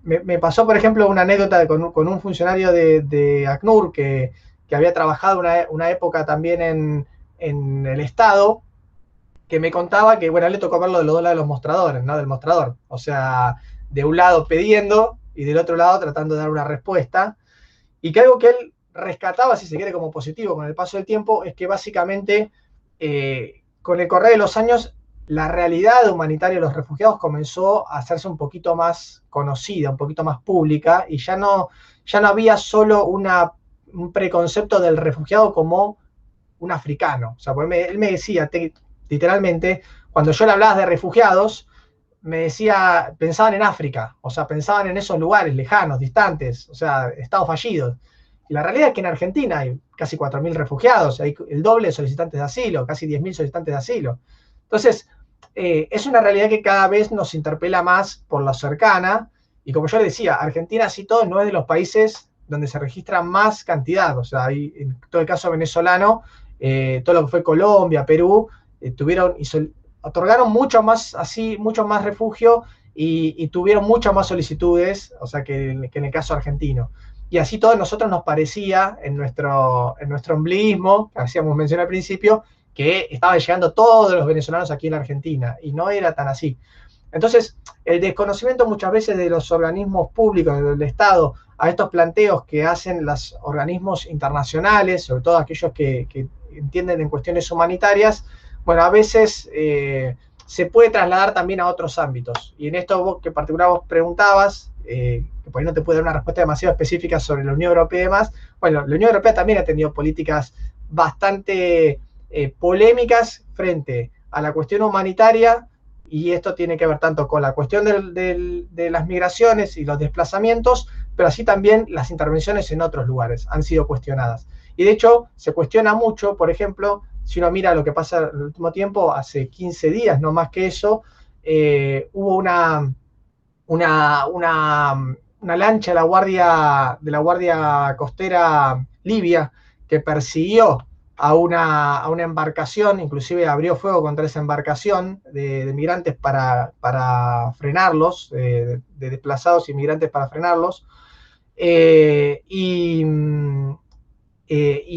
Me pasó, por ejemplo, una anécdota con un funcionario de ACNUR que había trabajado una época también en el Estado, que me contaba que, bueno, a él le tocó verlo de los dos lados de los mostradores, ¿no? Del mostrador. O sea, de un lado pidiendo y del otro lado tratando de dar una respuesta. Y que algo que él rescataba, si se quiere, como positivo con el paso del tiempo, es que básicamente con el correr de los años la realidad humanitaria de los refugiados comenzó a hacerse un poquito más conocida, un poquito más pública, y ya no había solo un preconcepto del refugiado como un africano. O sea, él me decía literalmente, cuando yo le hablaba de refugiados, me decía, pensaban en África, o sea, pensaban en esos lugares lejanos, distantes, o sea, estados fallidos. Y la realidad es que en Argentina hay casi 4.000 refugiados, hay el doble de solicitantes de asilo, casi 10.000 solicitantes de asilo. Entonces, es una realidad que cada vez nos interpela más por lo cercana, y como yo le decía, Argentina, así todo, no es de los países donde se registra más cantidad. O sea, en todo el caso venezolano, todo lo que fue Colombia, Perú, otorgaron mucho más refugio y tuvieron muchas más solicitudes, o sea, que en el caso argentino. Y así todo, a nosotros nos parecía, en nuestro ombliguismo, que hacíamos mención al principio, que estaban llegando todos los venezolanos aquí en Argentina, y no era tan así. Entonces, el desconocimiento muchas veces de los organismos públicos, del Estado, a estos planteos que hacen los organismos internacionales, sobre todo aquellos que entienden en cuestiones humanitarias, bueno, a veces se puede trasladar también a otros ámbitos. Y en esto vos, que en particular vos preguntabas, que por ahí no te puedo dar una respuesta demasiado específica sobre la Unión Europea y demás, bueno, la Unión Europea también ha tenido políticas bastante polémicas frente a la cuestión humanitaria, y esto tiene que ver tanto con la cuestión de las migraciones y los desplazamientos, pero así también las intervenciones en otros lugares han sido cuestionadas. Y de hecho, se cuestiona mucho, por ejemplo, si uno mira lo que pasa en el último tiempo, hace 15 días, no más que eso, hubo una lancha de la Guardia Costera Libia que persiguió a una embarcación, inclusive abrió fuego contra esa embarcación de migrantes para frenarlos, de desplazados y migrantes para frenarlos, y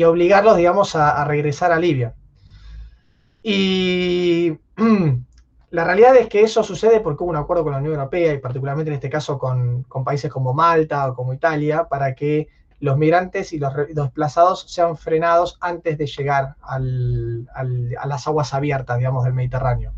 obligarlos, digamos, a regresar a Libia. Y la realidad es que eso sucede porque hubo un acuerdo con la Unión Europea, y particularmente en este caso con países como Malta o como Italia, para que los migrantes y los desplazados sean frenados antes de llegar a las aguas abiertas, digamos, del Mediterráneo.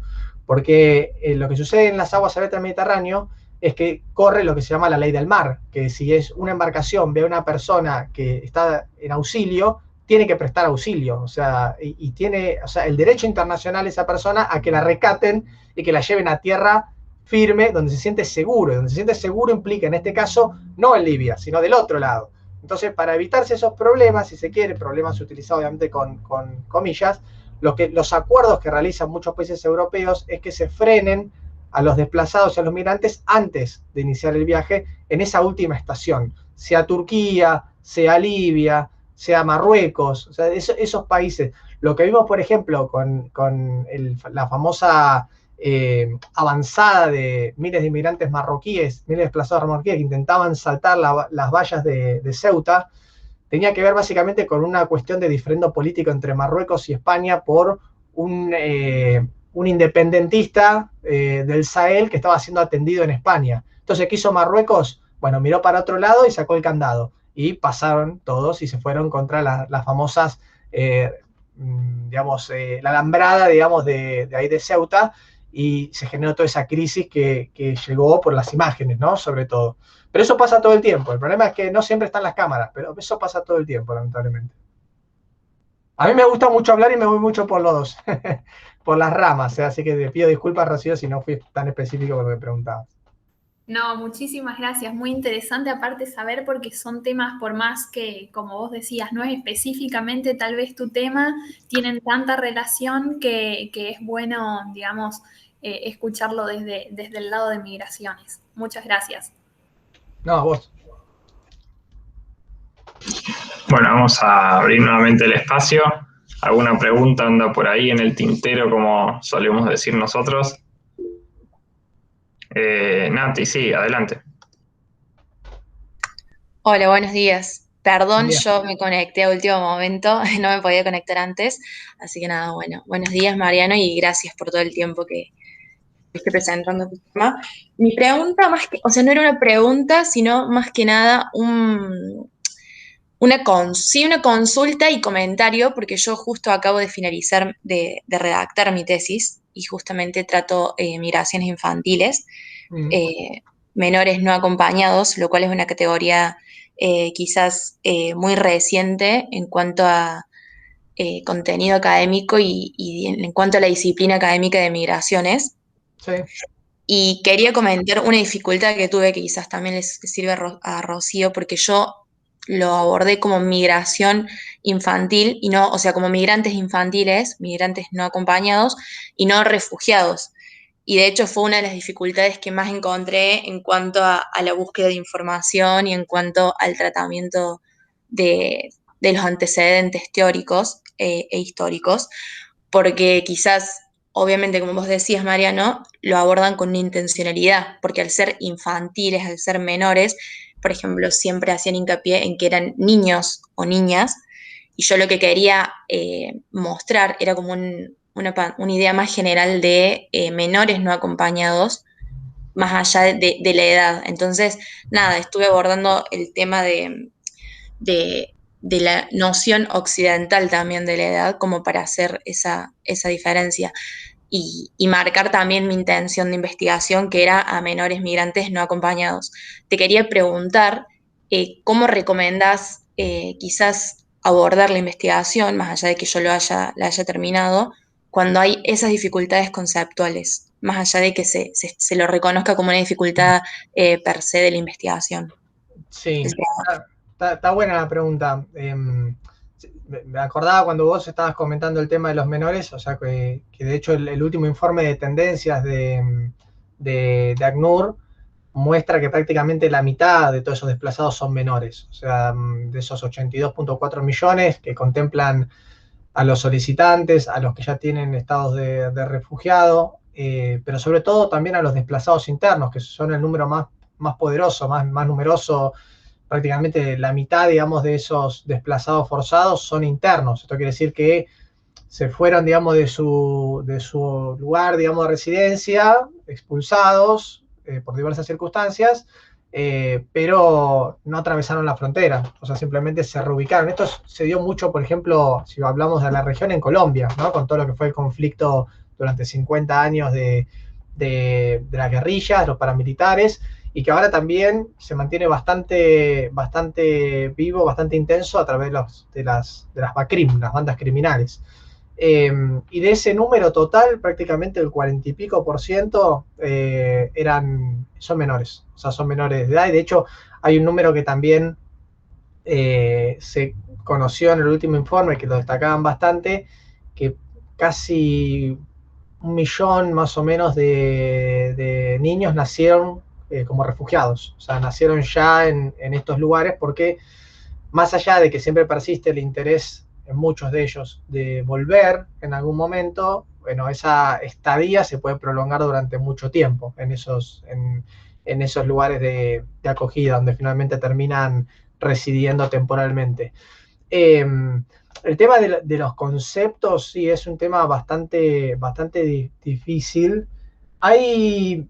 Porque lo que sucede en las aguas abiertas del Mediterráneo es que corre lo que se llama la ley del mar, que si es una embarcación ve a una persona que está en auxilio, tiene que prestar auxilio, o sea, y tiene, o sea, el derecho internacional esa persona a que la rescaten y que la lleven a tierra firme, donde se siente seguro. Y donde se siente seguro implica, en este caso, no en Libia, sino del otro lado. Entonces, para evitarse esos problemas, si se quiere, problemas utilizados obviamente con comillas, los acuerdos que realizan muchos países europeos es que se frenen a los desplazados y a los migrantes antes de iniciar el viaje en esa última estación, sea Turquía, sea Libia, sea Marruecos, o sea, esos países. Lo que vimos, por ejemplo, con la famosa avanzada de miles de inmigrantes marroquíes, miles de desplazados marroquíes que intentaban saltar las vallas de Ceuta, tenía que ver básicamente con una cuestión de diferendo político entre Marruecos y España por un independentista del Sahel que estaba siendo atendido en España. Entonces, ¿qué hizo Marruecos? Bueno, miró para otro lado y sacó el candado. Y pasaron todos y se fueron contra las famosas, digamos, la alambrada, digamos, de ahí de Ceuta, y se generó toda esa crisis que llegó por las imágenes, ¿no? Sobre todo. Pero eso pasa todo el tiempo. El problema es que no siempre están las cámaras, pero eso pasa todo el tiempo, lamentablemente. A mí me gusta mucho hablar y me voy mucho por por las ramas, así que te pido disculpas, Rocío, si no fui tan específico con lo que preguntabas. No, muchísimas gracias. Muy interesante aparte saber porque son temas, por más que, como vos decías, no es específicamente tal vez tu tema, tienen tanta relación que es bueno, digamos, escucharlo desde el lado de migraciones. Muchas gracias. No, a vos. Bueno, vamos a abrir nuevamente el espacio. ¿Alguna pregunta anda por ahí en el tintero, como solemos decir nosotros? Nati, sí, adelante. Hola, buenos días. Perdón, Bien. yo me conecté a último momento, no me podía conectar antes, así que nada, bueno, buenos días Mariano y gracias por todo el tiempo que estoy presentando tu tema. Mi pregunta más que, o sea, no era una pregunta, sino más que nada una consulta y comentario, porque yo justo acabo de finalizar de redactar mi tesis y justamente trato migraciones infantiles, menores no acompañados, lo cual es una categoría quizás muy reciente en cuanto a contenido académico y en cuanto a la disciplina académica de migraciones. Sí. Y quería comentar una dificultad que tuve que quizás también les sirve a Rocío, porque yo lo abordé como migración infantil y no, o sea, como migrantes infantiles, migrantes no acompañados y no refugiados. Y de hecho fue una de las dificultades que más encontré en cuanto a la búsqueda de información y en cuanto al tratamiento de los antecedentes teóricos e históricos, porque quizás, obviamente, como vos decías, Mariano, lo abordan con una intencionalidad, porque al ser infantiles, al ser menores, por ejemplo, siempre hacían hincapié en que eran niños o niñas, y yo lo que quería mostrar era como una idea más general de menores no acompañados, más allá de la edad. Entonces, nada, estuve abordando el tema de la noción occidental también de la edad, como para hacer esa diferencia. Y marcar también mi intención de investigación, que era a menores migrantes no acompañados. Te quería preguntar, ¿cómo recomendás quizás abordar la investigación, más allá de que yo la haya terminado, cuando hay esas dificultades conceptuales, más allá de que se lo reconozca como una dificultad per se de la investigación? Sí, está buena la pregunta. Me acordaba cuando vos estabas comentando el tema de los menores, o sea que de hecho el último informe de tendencias de ACNUR muestra que prácticamente la mitad de todos esos desplazados son menores. O sea, de esos 82.4 millones que contemplan a los solicitantes, a los que ya tienen estados de refugiado, pero sobre todo también a los desplazados internos, que son el número más poderoso, más numeroso. Prácticamente la mitad, digamos, de esos desplazados forzados son internos. Esto quiere decir que se fueron, digamos, de su lugar, digamos, de residencia, expulsados por diversas circunstancias, pero no atravesaron la frontera, o sea, simplemente se reubicaron. Esto se dio mucho, por ejemplo, si hablamos de la región en Colombia, ¿no? Con todo lo que fue el conflicto durante 50 años de las guerrillas, los paramilitares, y que ahora también se mantiene bastante vivo, bastante intenso a través de las BACRIM, las bandas criminales. Y de ese número total, prácticamente el 40 y pico % son menores, o sea, son menores de edad. Y de hecho, hay un número que también se conoció en el último informe, que lo destacaban bastante, que casi 1 millón más o menos de niños nacieron como refugiados, o sea, nacieron ya en estos lugares, porque más allá de que siempre persiste el interés en muchos de ellos de volver en algún momento, bueno, esa estadía se puede prolongar durante mucho tiempo en esos lugares de acogida, donde finalmente terminan residiendo temporalmente. El tema de los conceptos sí es un tema bastante difícil.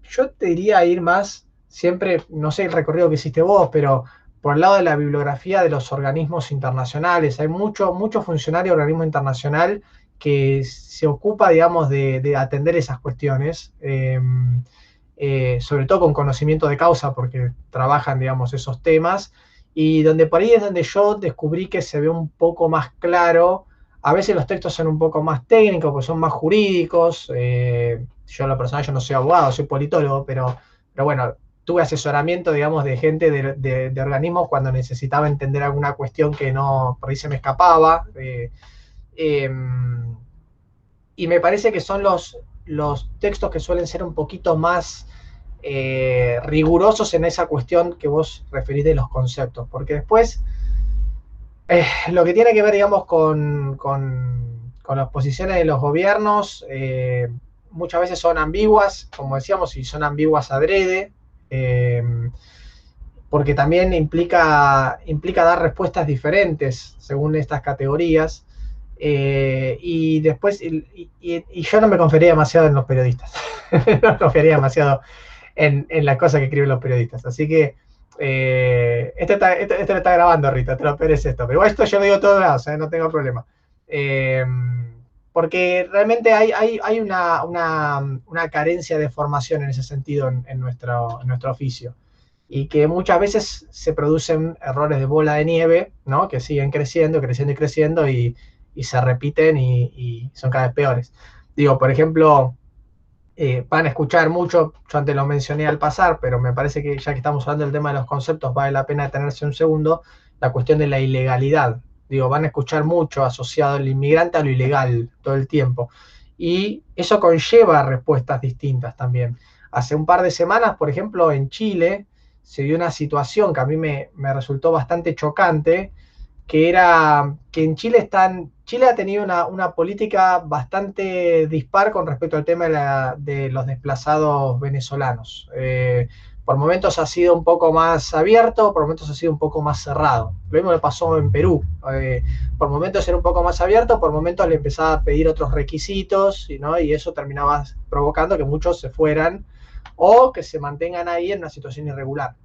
Yo te diría ir más, siempre, no sé el recorrido que hiciste vos, pero por el lado de la bibliografía de los organismos internacionales. Hay mucho funcionario de organismo internacional que se ocupa, digamos, de atender esas cuestiones, sobre todo con conocimiento de causa, porque trabajan, digamos, esos temas, y donde por ahí es donde yo descubrí que se ve un poco más claro. A veces los textos son un poco más técnicos, pues son más jurídicos. Yo en lo personal, yo no soy abogado, soy politólogo, pero bueno, tuve asesoramiento, digamos, de gente de organismos cuando necesitaba entender alguna cuestión que no, por ahí se me escapaba. Y me parece que son los textos que suelen ser un poquito más rigurosos en esa cuestión que vos referís de los conceptos, porque después lo que tiene que ver, digamos, con las posiciones de los gobiernos, muchas veces son ambiguas, como decíamos, y son ambiguas adrede, porque también implica dar respuestas diferentes según estas categorías, y después, y yo no me confiaría demasiado en los periodistas, no confiaría demasiado en las cosas que escriben los periodistas, así que este lo está grabando, Rita, te lo peres esto, pero esto yo lo digo todos lados, no tengo problema, porque realmente hay una carencia de formación en ese sentido en nuestro oficio, y que muchas veces se producen errores de bola de nieve, ¿no? Que siguen creciendo y se repiten y son cada vez peores. Digo, por ejemplo, van a escuchar mucho, yo antes lo mencioné al pasar, pero me parece que ya que estamos hablando del tema de los conceptos, vale la pena detenerse un segundo, la cuestión de la ilegalidad. Digo, van a escuchar mucho asociado al inmigrante a lo ilegal todo el tiempo. Y eso conlleva respuestas distintas también. Hace un par de semanas, por ejemplo, en Chile, se dio una situación que a mí me resultó bastante chocante, que era que en Chile ha tenido una política bastante dispar con respecto al tema de los desplazados venezolanos. Por momentos ha sido un poco más abierto, por momentos ha sido un poco más cerrado. Lo mismo le pasó en Perú. Por momentos era un poco más abierto, por momentos le empezaba a pedir otros requisitos, ¿no? Y eso terminaba provocando que muchos se fueran o que se mantengan ahí en una situación irregular.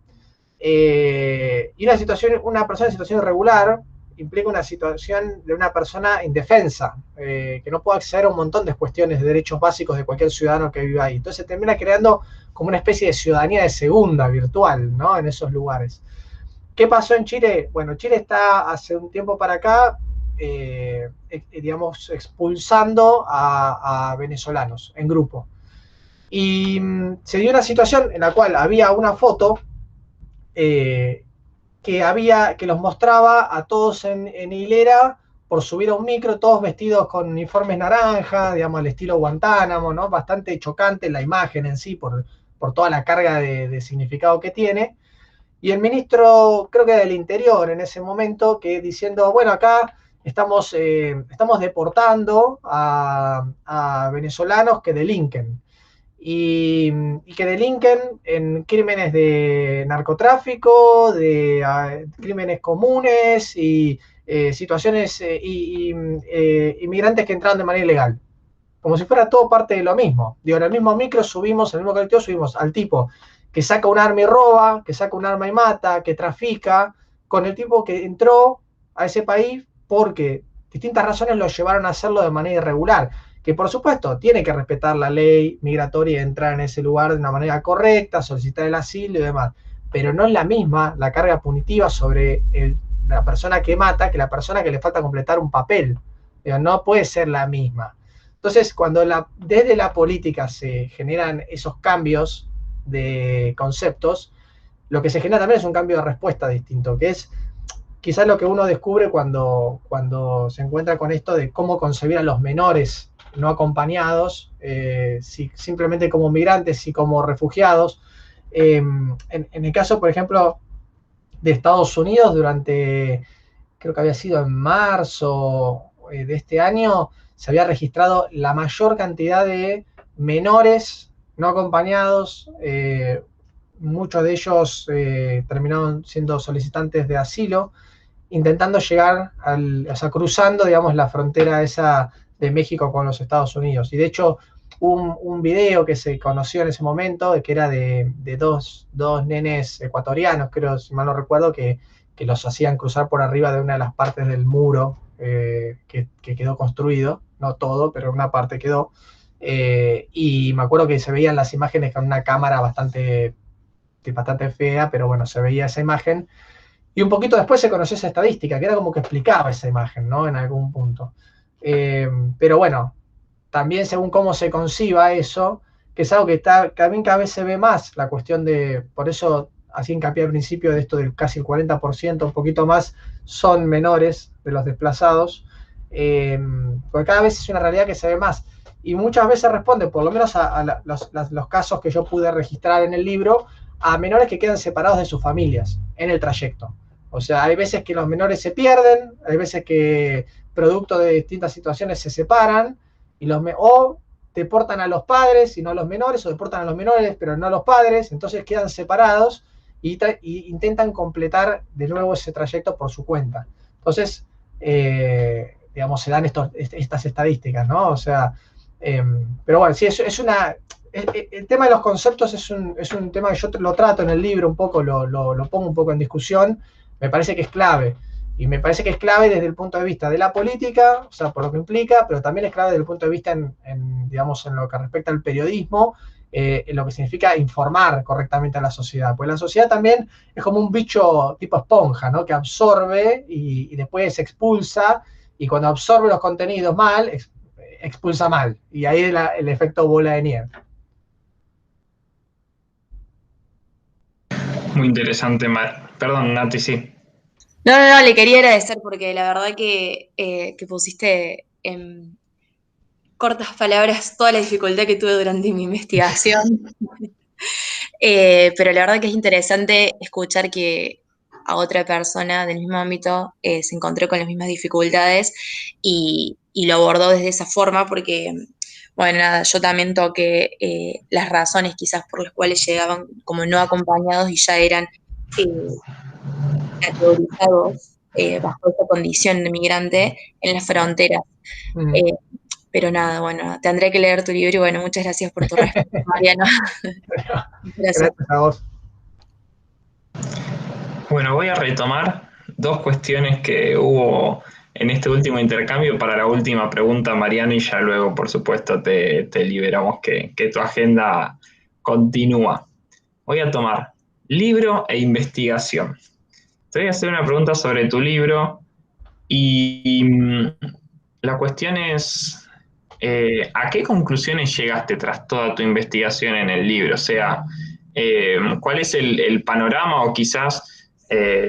Y una persona en situación irregular implica una situación de una persona indefensa, que no puede acceder a un montón de cuestiones de derechos básicos de cualquier ciudadano que viva ahí. Entonces termina creando como una especie de ciudadanía de segunda virtual, ¿no? En esos lugares. ¿Qué pasó en Chile? Bueno, Chile está hace un tiempo para acá, digamos, expulsando a venezolanos en grupo. Y se dio una situación en la cual había una foto que los mostraba a todos en hilera por subir a un micro, todos vestidos con uniformes naranja, digamos, al estilo Guantánamo, ¿no? Bastante chocante la imagen en sí por toda la carga de significado que tiene. Y el ministro, creo que del Interior en ese momento, que diciendo, bueno, acá estamos deportando a venezolanos que delinquen. Y que delinquen en crímenes de narcotráfico, de crímenes comunes y situaciones inmigrantes que entraron de manera ilegal. Como si fuera todo parte de lo mismo. Digo, en el mismo micro subimos, en el mismo colectivo subimos al tipo que saca un arma y roba, que saca un arma y mata, que trafica, con el tipo que entró a ese país porque distintas razones lo llevaron a hacerlo de manera irregular. Que por supuesto tiene que respetar la ley migratoria y entrar en ese lugar de una manera correcta, solicitar el asilo y demás. Pero no es la misma la carga punitiva sobre la persona que mata que la persona que le falta completar un papel. No puede ser la misma. Entonces, cuando desde la política se generan esos cambios de conceptos, lo que se genera también es un cambio de respuesta distinto, que es quizás lo que uno descubre cuando se encuentra con esto de cómo concebir a los menores no acompañados, simplemente como migrantes y como refugiados. En el caso, por ejemplo, de Estados Unidos, creo que había sido en marzo de este año, se había registrado la mayor cantidad de menores no acompañados. Muchos de ellos terminaron siendo solicitantes de asilo, intentando llegar, o sea, cruzando, digamos, la frontera esa de México con los Estados Unidos. Y de hecho, un video que se conoció en ese momento, que era de dos nenes ecuatorianos, creo, si mal no recuerdo, que los hacían cruzar por arriba de una de las partes del muro que quedó construido, no todo, pero una parte quedó. Y me acuerdo que se veían las imágenes con una cámara bastante fea, pero bueno, se veía esa imagen. Y un poquito después se conoció esa estadística, que era como que explicaba esa imagen, ¿no? En algún punto. Pero bueno, también según cómo se conciba eso, que es algo que también cada vez se ve más, la cuestión de, por eso hacía hincapié al principio de esto del casi el 40%, un poquito más, son menores de los desplazados, porque cada vez es una realidad que se ve más. Y muchas veces responde, por lo menos a los casos que yo pude registrar en el libro, a menores que quedan separados de sus familias en el trayecto. O sea, hay veces que los menores se pierden, hay veces que producto de distintas situaciones se separan, o deportan a los padres y no a los menores, o deportan a los menores pero no a los padres, entonces quedan separados y intentan completar de nuevo ese trayecto por su cuenta. Entonces, digamos, se dan estas estadísticas, ¿no? O sea, pero bueno, sí, el tema de los conceptos es un tema que yo lo trato en el libro un poco, lo pongo un poco en discusión. Me parece que es clave. Y me parece que es clave desde el punto de vista de la política, o sea, por lo que implica, pero también es clave desde el punto de vista digamos, en lo que respecta al periodismo, en lo que significa informar correctamente a la sociedad. Pues la sociedad también es como un bicho tipo esponja, ¿no? Que absorbe y después expulsa, y cuando absorbe los contenidos mal, expulsa mal. Y ahí es el efecto bola de nieve. Muy interesante, perdón, Nati, sí. No, le quería agradecer porque la verdad que pusiste en cortas palabras toda la dificultad que tuve durante mi investigación. Pero la verdad que es interesante escuchar que a otra persona del mismo ámbito se encontró con las mismas dificultades y lo abordó desde esa forma porque, bueno, nada, yo también toqué las razones quizás por las cuales llegaban como no acompañados y ya eran categorizados bajo esta condición de migrante en las fronteras. Pero nada, bueno, tendré que leer tu libro y bueno, muchas gracias por tu respuesta, Mariano. Gracias a vos. Bueno, voy a retomar dos cuestiones que hubo en este último intercambio para la última pregunta, Mariano, y ya luego, por supuesto, te liberamos que tu agenda continúa. Voy a tomar libro e investigación. Te voy a hacer una pregunta sobre tu libro y la cuestión es, ¿a qué conclusiones llegaste tras toda tu investigación en el libro? O sea, ¿cuál es el panorama o quizás,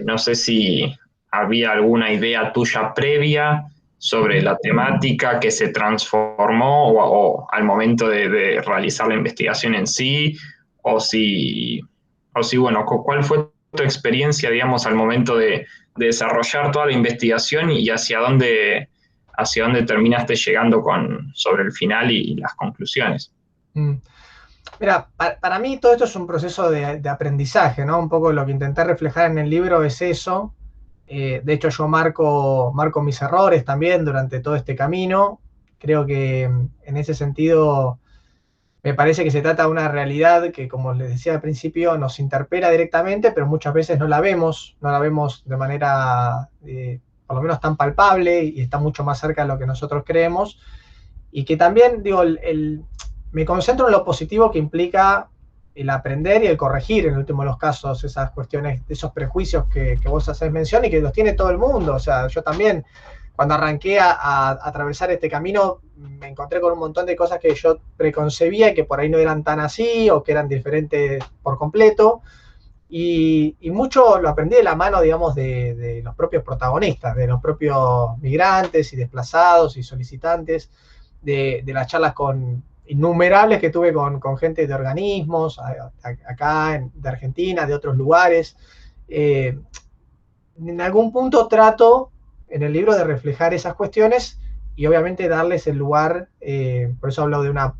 no sé si había alguna idea tuya previa sobre la temática que se transformó o al momento de realizar la investigación en sí, o si bueno, ¿cuál fue tu experiencia, digamos, al momento de desarrollar toda la investigación y hacia dónde terminaste llegando sobre el final y las conclusiones. Mira, para mí todo esto es un proceso de aprendizaje, ¿no? Un poco lo que intenté reflejar en el libro es eso. De hecho, yo marco mis errores también durante todo este camino. Creo que en ese sentido me parece que se trata de una realidad que, como les decía al principio, nos interpela directamente, pero muchas veces no la vemos de manera, por lo menos tan palpable, y está mucho más cerca de lo que nosotros creemos. Y que también, digo, me concentro en lo positivo que implica el aprender y el corregir, en el último de los casos, esas cuestiones, esos prejuicios que vos hacés mención y que los tiene todo el mundo. O sea, yo también, cuando arranqué a atravesar este camino, me encontré con un montón de cosas que yo preconcebía y que por ahí no eran tan así, o que eran diferentes por completo. Y mucho lo aprendí de la mano, digamos, de los propios protagonistas, de los propios migrantes y desplazados y solicitantes, de las charlas innumerables que tuve con gente de organismos, acá de Argentina, de otros lugares. En algún punto trato en el libro de reflejar esas cuestiones y obviamente darles el lugar, por eso hablo de una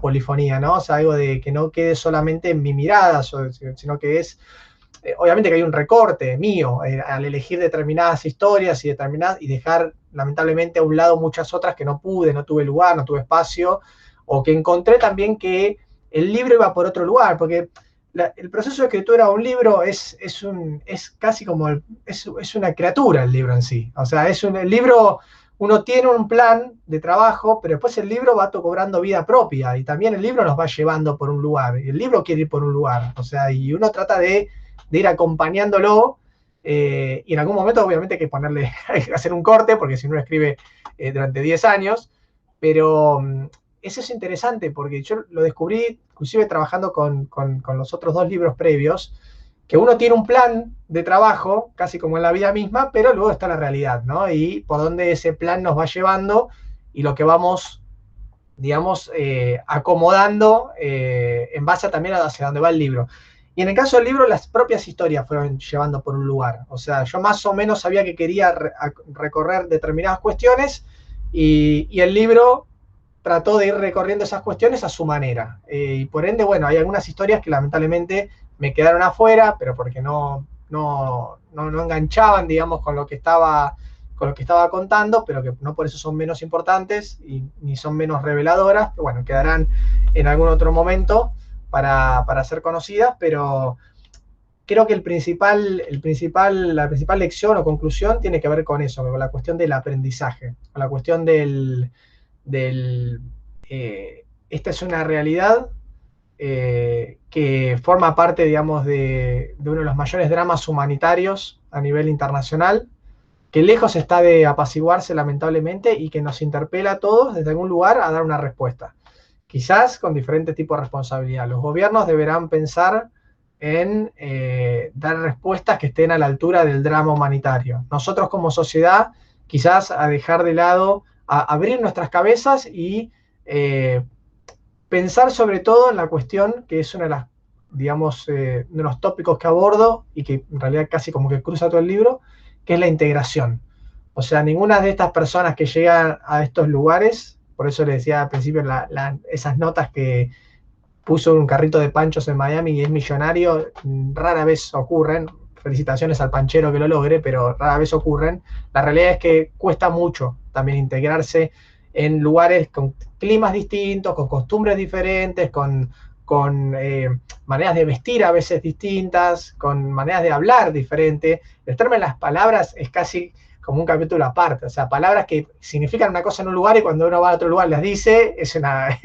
polifonía, ¿no? O sea, algo de que no quede solamente en mi mirada, sino que es, obviamente que hay un recorte mío al elegir determinadas historias y dejar lamentablemente a un lado muchas otras que no tuve lugar, no tuve espacio, o que encontré también que el libro iba por otro lugar, porque el proceso de escritura de un libro es casi como, es una criatura el libro en sí. O sea, el libro, uno tiene un plan de trabajo, pero después el libro va cobrando vida propia, y también el libro nos va llevando por un lugar, y el libro quiere ir por un lugar, o sea, y uno trata de ir acompañándolo, y en algún momento obviamente hay que hacer un corte, porque si no uno escribe durante 10 años, pero eso es interesante, porque yo lo descubrí, inclusive trabajando con los otros 2 libros previos, que uno tiene un plan de trabajo, casi como en la vida misma, pero luego está la realidad, ¿no? Y por dónde ese plan nos va llevando, y lo que vamos, digamos, acomodando en base también hacia dónde va el libro. Y en el caso del libro, las propias historias fueron llevando por un lugar. O sea, yo más o menos sabía que quería recorrer determinadas cuestiones, y el libro trató de ir recorriendo esas cuestiones a su manera. Y por ende, bueno, hay algunas historias que lamentablemente me quedaron afuera, pero porque no enganchaban, digamos, con lo que estaba contando, pero que no por eso son menos importantes ni son menos reveladoras, pero bueno, quedarán en algún otro momento para ser conocidas, pero creo que la principal lección o conclusión tiene que ver con eso, con la cuestión del aprendizaje, con la cuestión esta es una realidad que forma parte, digamos, de uno de los mayores dramas humanitarios a nivel internacional, que lejos está de apaciguarse lamentablemente, y que nos interpela a todos desde algún lugar a dar una respuesta, quizás con diferentes tipos de responsabilidad. Los gobiernos deberán pensar en dar respuestas que estén a la altura del drama humanitario. Nosotros como sociedad, quizás a dejar de lado, a abrir nuestras cabezas y pensar sobre todo en la cuestión que es una de las, digamos, de los tópicos que abordo y que en realidad casi como que cruza todo el libro, que es la integración. O sea, ninguna de estas personas que llegan a estos lugares, por eso les decía al principio esas notas que puso un carrito de panchos en Miami y es millonario, rara vez ocurren. Felicitaciones al panchero que lo logre, pero rara vez ocurren. La realidad es que cuesta mucho también integrarse en lugares con climas distintos, con costumbres diferentes, con maneras de vestir a veces distintas, con maneras de hablar diferentes. Meterme en las palabras es casi como un capítulo aparte, o sea, palabras que significan una cosa en un lugar y cuando uno va a otro lugar las dice, es una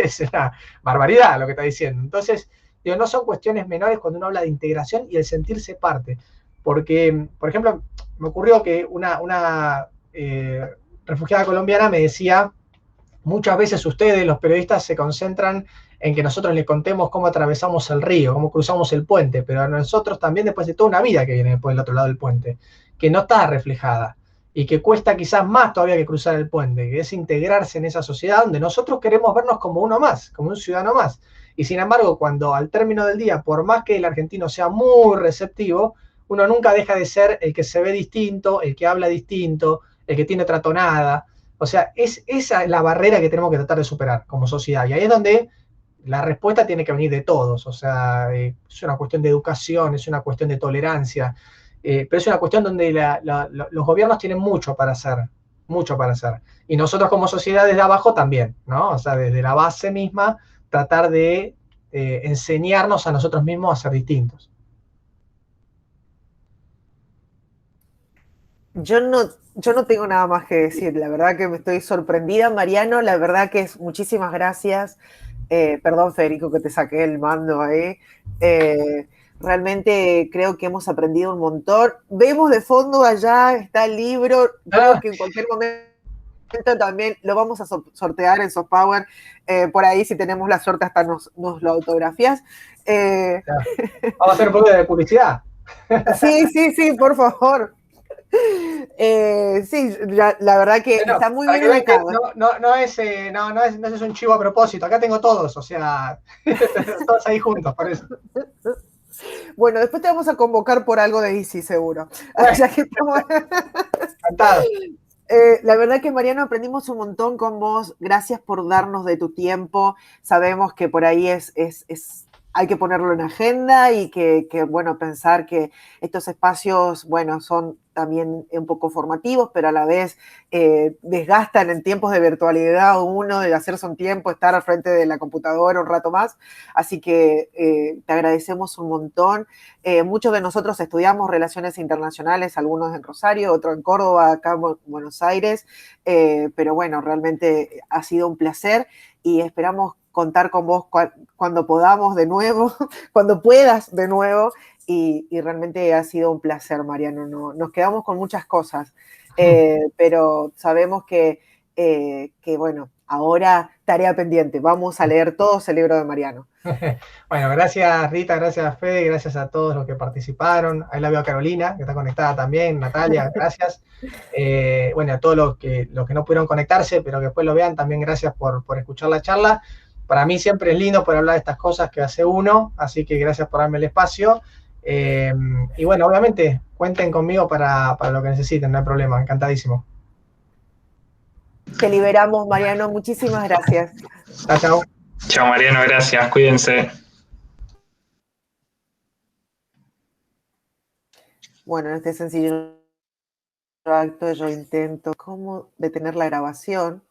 barbaridad lo que está diciendo. Entonces, digo, no son cuestiones menores cuando uno habla de integración y el sentirse parte. Porque, por ejemplo, me ocurrió que una refugiada colombiana me decía, muchas veces ustedes, los periodistas, se concentran en que nosotros les contemos cómo atravesamos el río, cómo cruzamos el puente, pero a nosotros también después de toda una vida que viene después del otro lado del puente, que no está reflejada y que cuesta quizás más todavía que cruzar el puente, que es integrarse en esa sociedad donde nosotros queremos vernos como uno más, como un ciudadano más. Y sin embargo, cuando al término del día, por más que el argentino sea muy receptivo, uno nunca deja de ser el que se ve distinto, el que habla distinto, el que tiene otra tonada. O sea, esa es la barrera que tenemos que tratar de superar como sociedad. Y ahí es donde la respuesta tiene que venir de todos. O sea, es una cuestión de educación, es una cuestión de tolerancia, pero es una cuestión donde los gobiernos tienen mucho para hacer, mucho para hacer. Y nosotros como sociedad desde abajo también, ¿no? O sea, desde la base misma, tratar de enseñarnos a nosotros mismos a ser distintos. Yo no tengo nada más que decir, la verdad que me estoy sorprendida, Mariano, la verdad que es muchísimas gracias. Perdón, Federico, que te saqué el mando ahí. Realmente creo que hemos aprendido un montón. Vemos de fondo allá, está el libro, creo que en cualquier momento también lo vamos a sortear en Soft Power. Por ahí, si tenemos la suerte, hasta nos lo autografías. Vamos a hacer un poco de publicidad. Sí, por favor. Sí, la verdad que Bueno, está muy bien ubicado. No es un chivo a propósito. Acá tengo todos, o sea, todos ahí juntos, por eso. Bueno, después te vamos a convocar por algo de Easy, seguro. Bueno, ya que estamos... Encantado. La verdad que, Mariano, aprendimos un montón con vos. Gracias por darnos de tu tiempo. Sabemos que por ahí hay que ponerlo en agenda y que, bueno, pensar que estos espacios, bueno, son también un poco formativos, pero a la vez desgastan en tiempos de virtualidad uno, de hacerse un tiempo, estar al frente de la computadora un rato más. Así que te agradecemos un montón. Muchos de nosotros estudiamos Relaciones Internacionales, algunos en Rosario, otros en Córdoba, acá en Buenos Aires, pero bueno, realmente ha sido un placer y esperamos contar con vos cuando podamos de nuevo, cuando puedas de nuevo, y realmente ha sido un placer, Mariano. Nos quedamos con muchas cosas, pero sabemos que, bueno, ahora tarea pendiente, vamos a leer todos el libro de Mariano. Bueno, gracias Rita, gracias Fede, gracias a todos los que participaron. Ahí la veo a Carolina, que está conectada también, Natalia, gracias. Bueno, a todos los que no pudieron conectarse, pero que después lo vean, también gracias por escuchar la charla. Para mí siempre es lindo poder hablar de estas cosas que hace uno, así que gracias por darme el espacio. Y bueno, obviamente, cuenten conmigo para lo que necesiten, no hay problema, encantadísimo. Te liberamos, Mariano, muchísimas gracias. Chao, chao. Chao, Mariano, gracias, cuídense. Bueno, en este sencillo acto yo intento cómo detener la grabación.